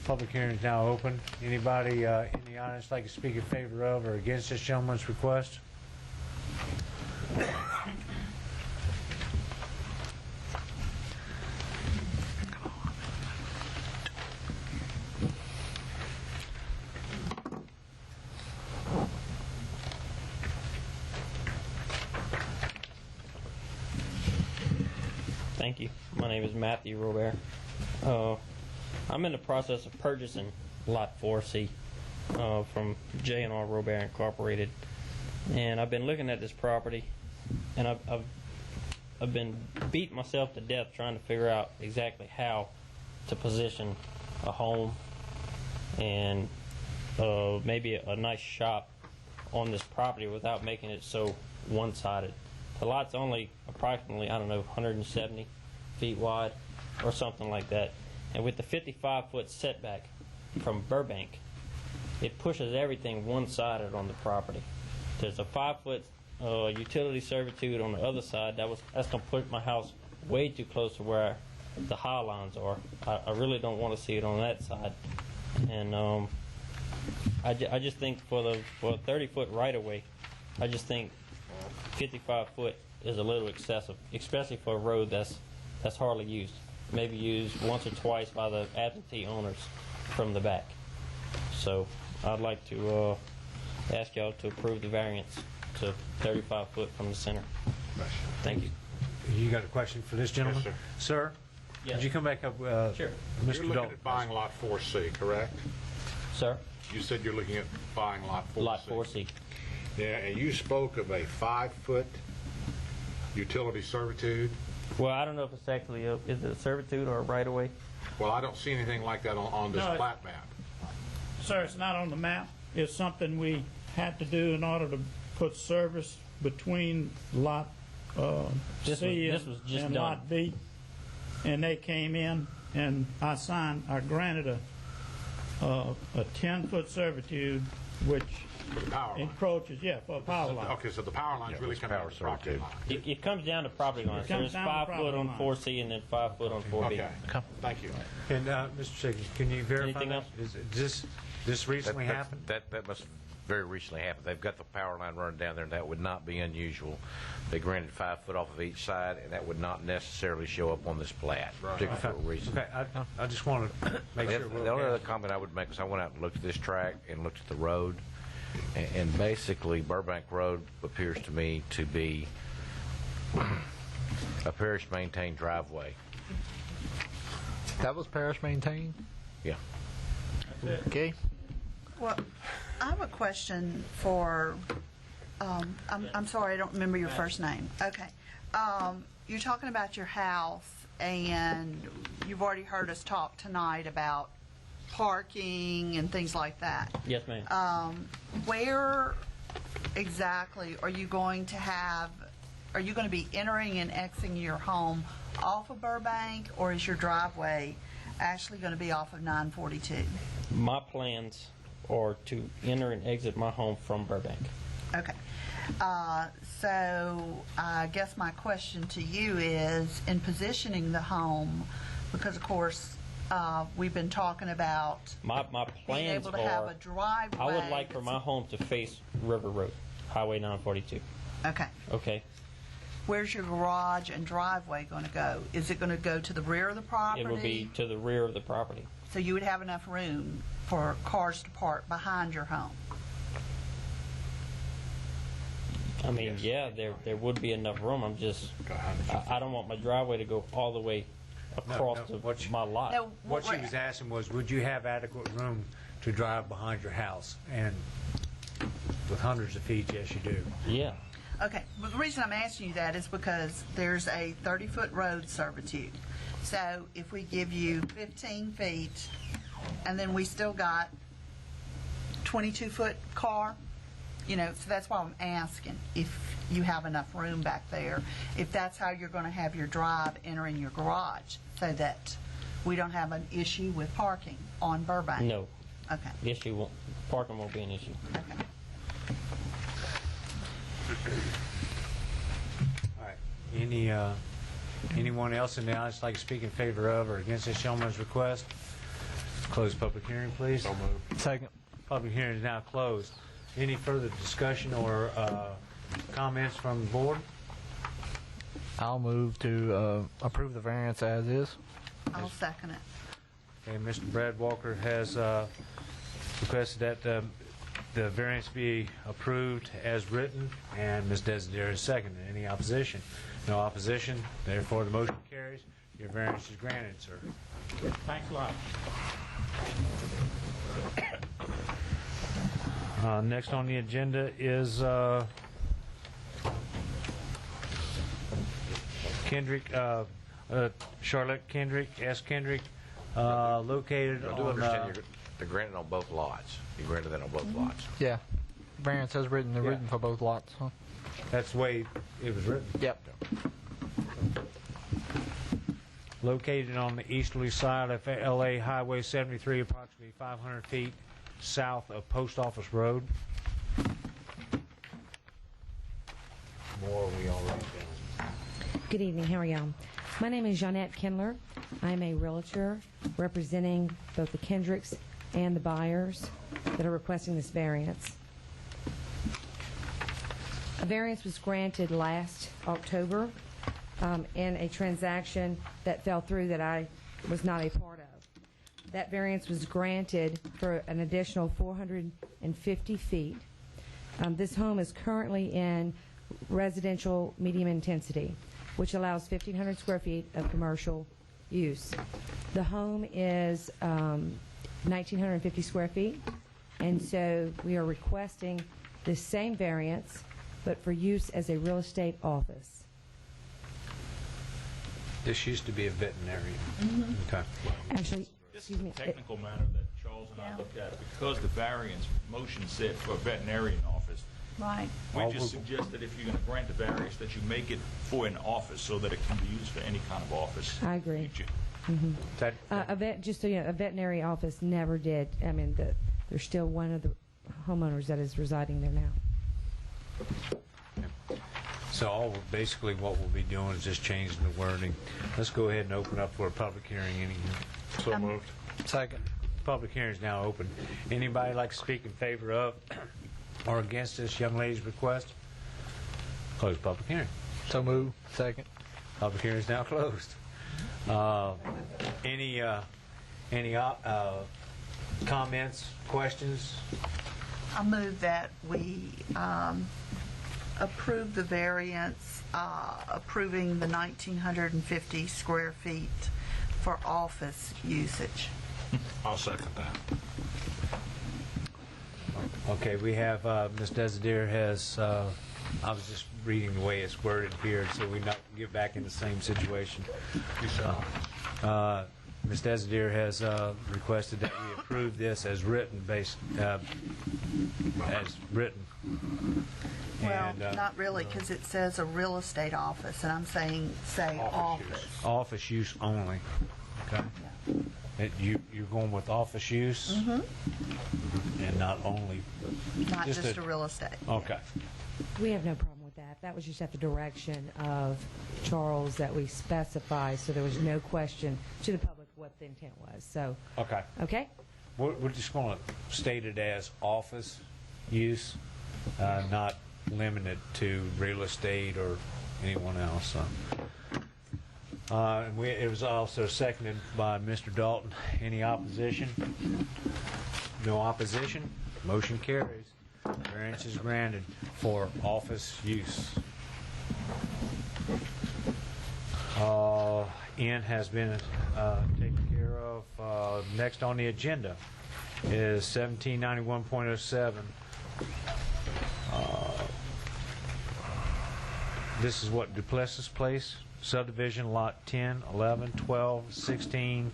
Public hearing is now open. Anybody in the audience like to speak in favor of or against this gentleman's request? Thank you. My name is Matthew Robert. I'm in the process of purchasing Lot 4C from J&R Robert Incorporated, and I've been looking at this property, and I've been beating myself to death trying to figure out exactly how to position a home and maybe a nice shop on this property without making it so one-sided. The lot's only approximately, 170 feet wide or something like that. And with the 55-foot setback from Burbank, it pushes everything one-sided on the property. There's a 5-foot utility servitude on the other side. That's going to put my house way too close to where the high lines are. I really don't want to see it on that side. And I just think for a 30-foot right-of-way, I just think 55 foot is a little excessive, especially for a road that's hardly used. Maybe used once or twice by the absentee owners from the back. So I'd like to ask y'all to approve the variance to 35 foot from the center. Thank you. You got a question for this gentleman? Yes, sir. Yes. Could you come back up, Sure. Mr. You're looking Dalton? at buying Lot 4C, correct? Sir? You said you're looking at buying Lot 4C. Lot 4C. Yeah, and you spoke of a 5-foot utility servitude. Well, I don't know if it's actually is it a servitude or a right of way? Well, I don't see anything like that on this No, plat map. Sir, it's not on the map. It's something we had to do in order to put service between lot C this was just and done. lot B. And they came in, and I granted a 10-foot servitude, which For the power line. encroaches, for a power line. Okay, so the power lines really come out of the property line. It comes down to property lines. comes There's down to 5 property foot on line. 4C and then 5 foot on 4B. Okay, thank you. And Mr. Chiggins, can you verify Anything that? else? Is this recently happened? That must very recently happened. They've got the power line running down there, and that would not be unusual. They granted 5 foot off of each side, and that would not necessarily show up on this plat, particularly for a reason. Okay, I just want to make sure we're The only okay. other comment I would make is I went out and looked at this track and looked at the road, and basically Burbank Road appears to me to be a parish-maintained driveway. That was Parish maintained? Yeah. Okay. Well, I have a question for, I'm sorry, I don't remember your first name. Okay. You're talking about your house, and you've already heard us talk tonight about parking and things like that. Yes, ma'am. Where exactly are you going to be entering and exiting your home off of Burbank, or is your driveway actually going to be off of 942? My plans are to enter and exit my home from Burbank. Okay. So I guess my question to you is, in positioning the home, because of course we've been talking about My being plans able to have are, a driveway. I would like for my home to face River Road, Highway 942. Okay. Okay? Where's your garage and driveway going to go? Is it going to go to the rear of the property? It will be to the rear of the property. So you would have enough room for cars to park behind your home? I mean, yeah, there would be enough room. I'm just, I don't want my driveway to go all the way across my lot. No, What she was asking was, would you have adequate room to drive behind your house? And with hundreds of feet, yes, you do. Yeah. Okay, well, the reason I'm asking you that is because there's a 30-foot road servitude. So if we give you 15 feet, and then we still got 22-foot car, so that's why I'm asking if you have enough room back there, if that's how you're going to have your drive entering your garage, so that we don't have an issue with parking on Burbank. No. Okay. Parking won't be an issue. Okay. All right. Anyone else in the audience like to speak in favor of or against this gentleman's request? Close public hearing, please. So moved. Second. Public hearing is now closed. Any further discussion or comments from the board? I'll move to approve the variance as is. I'll second it. Okay, Mr. Brad Walker has requested that the variance be approved as written, and Ms. Desideri is seconded. Any opposition? No opposition. Therefore, the motion carries. Your variance is granted, sir. Thanks a lot. Next on the agenda is Kendrick, Charlotte Kendrick, S. Kendrick, located I do on... understand you're granted on both lots. You granted that on both lots. Yeah. Variance as written. They're written for both lots. Huh? That's the way it was written. Yep. Located on the easterly side of LA Highway 73, approximately 500 feet south of Post Office Road. More we already done. Good evening. How are y'all? My name is Jeanette Kindler. I'm a realtor representing both the Kendricks and the buyers that are requesting this variance. A variance was granted last October in a transaction that fell through that I was not a part of. That variance was granted for an additional 450 feet. This home is currently in residential medium intensity, which allows 1,500 square feet of commercial use. The home is 1,950 square feet, and so we are requesting this same variance, but for use as a real estate office. This used to be a veterinary. Okay. Actually, This is a technical matter that Charles and I looked at. Because the variance motion said for a veterinarian office, Right. we just suggested if you're going to grant the variance that you make it for an office so that it can be used for any kind of office. I agree. Future. Just so you know, a veterinary office never did. I mean, there's still one of the homeowners that is residing there now. So basically what we'll be doing is just changing the wording. Let's go ahead and open up for a public hearing. So moved. Second. Public hearing is now open. Anybody like to speak in favor of or against this young lady's request? Close public hearing. So move. Second. Public hearing is now closed. Any comments, questions? I move that we approve the variance, approving the 1,950 square feet for office usage. I'll second that. Okay, we have, Ms. Desideer has, I was just reading the way it's worded here, so we not get back in the same situation. Ms. Desideer has requested that we approve this as written, as written. Well, And, not really, because it says a real estate office, and I'm saying, office. Office use only. Okay. You're going with office use and not only. Not just a real estate. Okay. We have no problem with that. That was just at the direction of Charles that we specify, so there was no question to the public what the intent was. So, Okay. okay? We're just going to state it as office use, not limited to real estate or anyone else. It was also seconded by Mr. Dalton. Any opposition? No opposition. Motion carries. Variance is granted for office use. N has been taken care of. Next on the agenda is 1791.07. This is what, Duplessis Place, subdivision lot 10, 11, 12, 16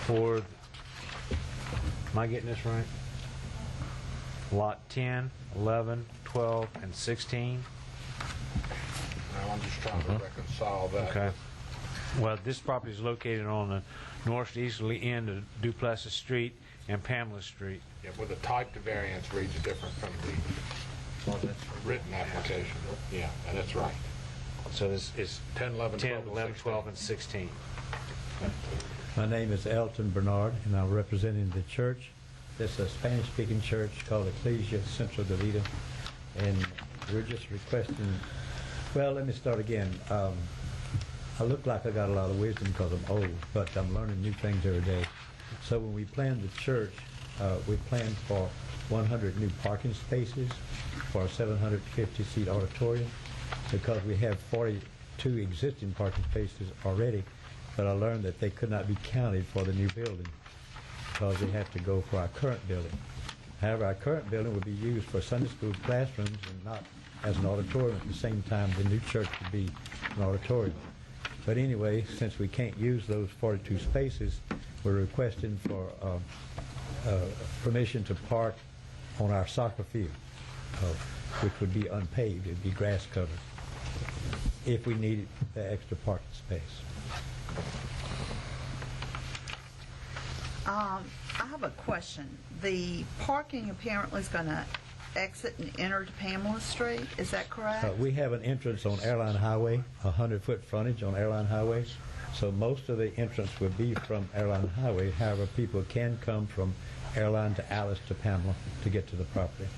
for, am I getting this right? Lot 10, 11, 12, and 16. Now, I'm just trying to reconcile that. Okay. Well, this property is located on the northeasterly end of Duplessis Street and Pamela Street. Yeah, well, the type of variance reads different from the written application. Yeah, and that's right. So this is 10, 11, 10, 12, 11, 12, and 16. My name is Elton Bernard, and I'm representing the church. This is a Spanish-speaking church called Ecclesia Central de Vida, and we're just requesting. Well, let me start again. I look like I got a lot of wisdom because I'm old, but I'm learning new things every day. So when we planned the church, we planned for 100 new parking spaces for a 750-seat auditorium, because we have 42 existing parking spaces already, but I learned that they could not be counted for the new building because they have to go for our current building. However, our current building would be used for Sunday school classrooms and not as an auditorium. At the same time, the new church would be an auditorium. But anyway, since we can't use those 42 spaces, we're requesting for permission to park on our soccer field, which would be unpaved. It would be grass covered if we needed the extra parking space. I have a question. The parking apparently is going to exit and enter to Pamela Street. Is that correct? We have an entrance on Airline Highway, 100-foot frontage on Airline Highway. So most of the entrance will be from Airline Highway. However, people can come from Airline to Alice to Pamela to get to the property.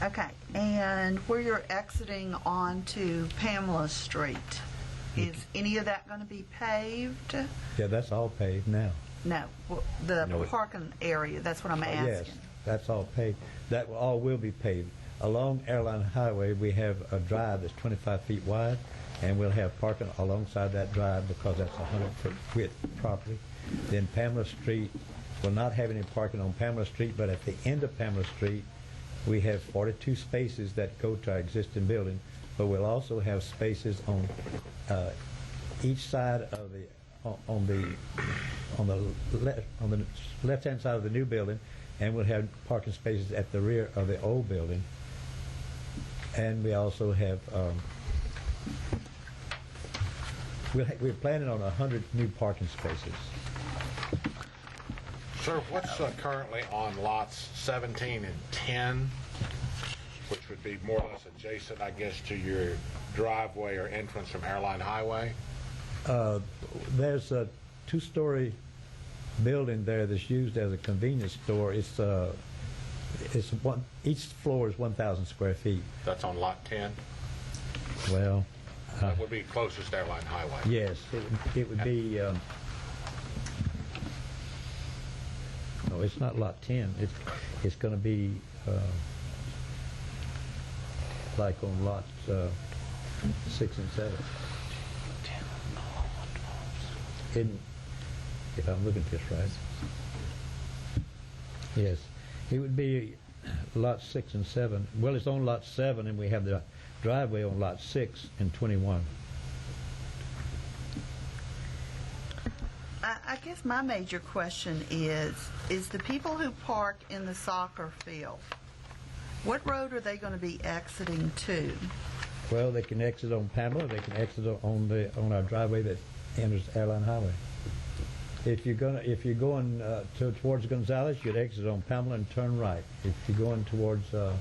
Okay. And where you're exiting onto Pamela Street, is any of that going to be paved? Yeah, that's all paved now. No. The parking area, that's what I'm asking. Yes, that's all paved. That all will be paved. Along Airline Highway, we have a drive that's 25 feet wide, and we'll have parking alongside that drive because that's a 100-foot width property. Then Pamela Street will not have any parking on Pamela Street, but at the end of Pamela Street, We have 42 spaces that go to our existing building, but we'll also have spaces on each side of on the left-hand side of the new building, and we'll have parking spaces at the rear of the old building. And we also have we're planning on 100 new parking spaces. Sir, what's currently on lots 17 and 10, which would be more or less adjacent, I guess, to your driveway or entrance from Airline Highway? There's a two-story building there that's used as a convenience store. It's one. Each floor is 1,000 square feet. That's on lot 10? Well, that would be closest to Airline Highway. yes, it would be. No, it's not lot 10. It's going to be like on lots 6 and 7. If I'm looking at this right. Yes, it would be lot 6 and 7. Well, it's on lot 7, and we have the driveway on lot 6 and 21. I guess my major question is the people who park in the soccer field, what road are they going to be exiting to? Well, they can exit on Pamela. They can exit on our driveway that enters Airline Highway. If you're going towards Gonzales, you'd exit on Pamela and turn right. If you're going towards if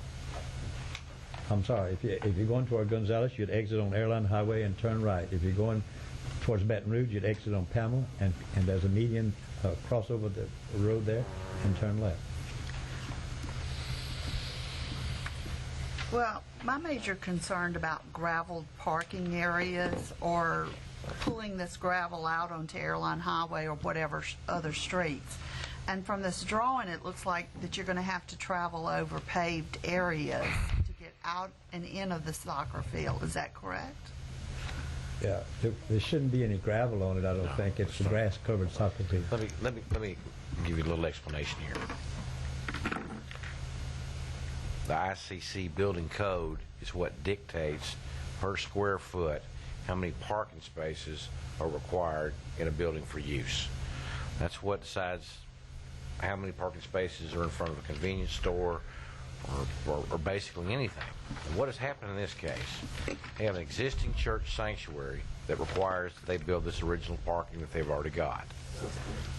you're going toward Gonzales, you'd exit on Airline Highway and turn right. If you're going towards Baton Rouge, you'd exit on Pamela, and there's a median cross over the road there and turn left. Well, my major concern about gravel parking areas or pulling this gravel out onto Airline Highway or whatever other streets. And from this drawing, it looks like that you're going to have to travel over paved areas to get out and in of the soccer field. Is that correct? Yeah, there shouldn't be any gravel on it. I don't think it's a grass-covered soccer field. Let me give you a little explanation here. The ICC building code is what dictates per square foot how many parking spaces are required in a building for use. That's what decides how many parking spaces are in front of a convenience store or basically anything. And what has happened in this case, they have an existing church sanctuary that requires that they build this original parking that they've already got.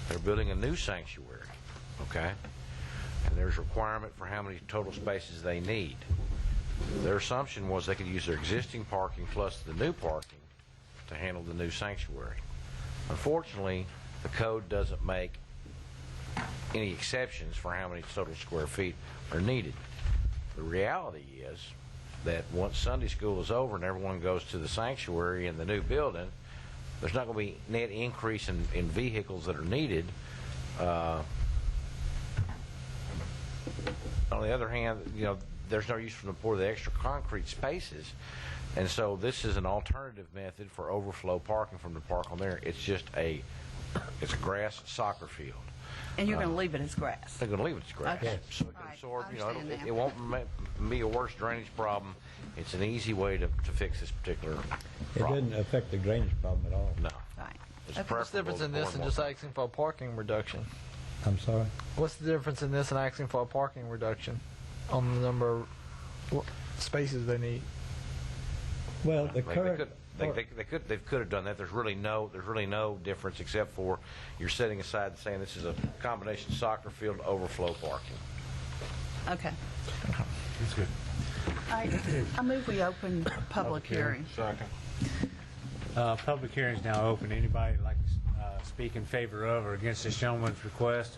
They're building a new sanctuary, okay? And there's a requirement for how many total spaces they need. Their assumption was they could use their existing parking plus the new parking to handle the new sanctuary. Unfortunately, the code doesn't make any exceptions for how many total square feet are needed. The reality is that once Sunday school is over and everyone goes to the sanctuary in the new building, there's not going to be net increase in vehicles that are needed. On the other hand, there's no use for the extra concrete spaces, and so this is an alternative method for overflow parking from the park on there. It's just it's a grass soccer field. And you're going to leave it as grass? They're going to leave it as grass. Okay. So it can absorb, it won't be a worse drainage problem. It's an easy way to fix this particular problem. It doesn't affect the drainage problem at all. No. Right. What's the difference in this and just asking for a parking reduction? I'm sorry? What's the difference in this and asking for a parking reduction on the number of spaces they need? Well, the current... They could have done that. There's really no difference except for you're setting aside and saying this is a combination soccer field overflow parking. Okay. That's good. I move we open public hearing. Second. Public hearing is now open. Anybody like to speak in favor of or against this gentleman's request?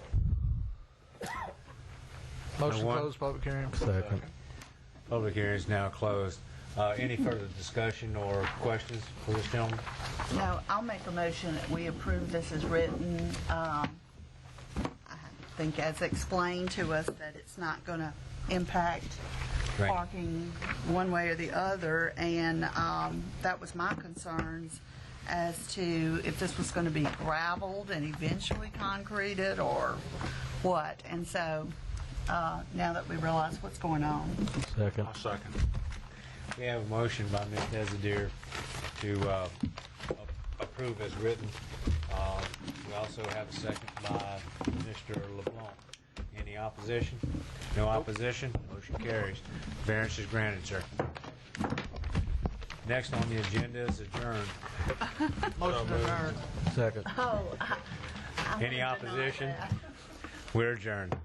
Motion No one? closed, public hearing. Second. Public hearing is now closed. Any further discussion or questions for this gentleman? No, I'll make a motion that we approve this as written. I think as explained to us that it's not going to impact Right. parking one way or the other, and that was my concerns as to if this was going to be gravelled and eventually concreted or what. And so now that we realize what's going on. Second. I'll second. We have a motion by Ms. Desideer to approve as written. We also have a second by Mr. LeBlanc. Any opposition? No opposition? Motion carries. Variance is granted, sir. Next on the agenda is adjourned. Motion adjourned. Second. Oh, Any opposition? We're adjourned.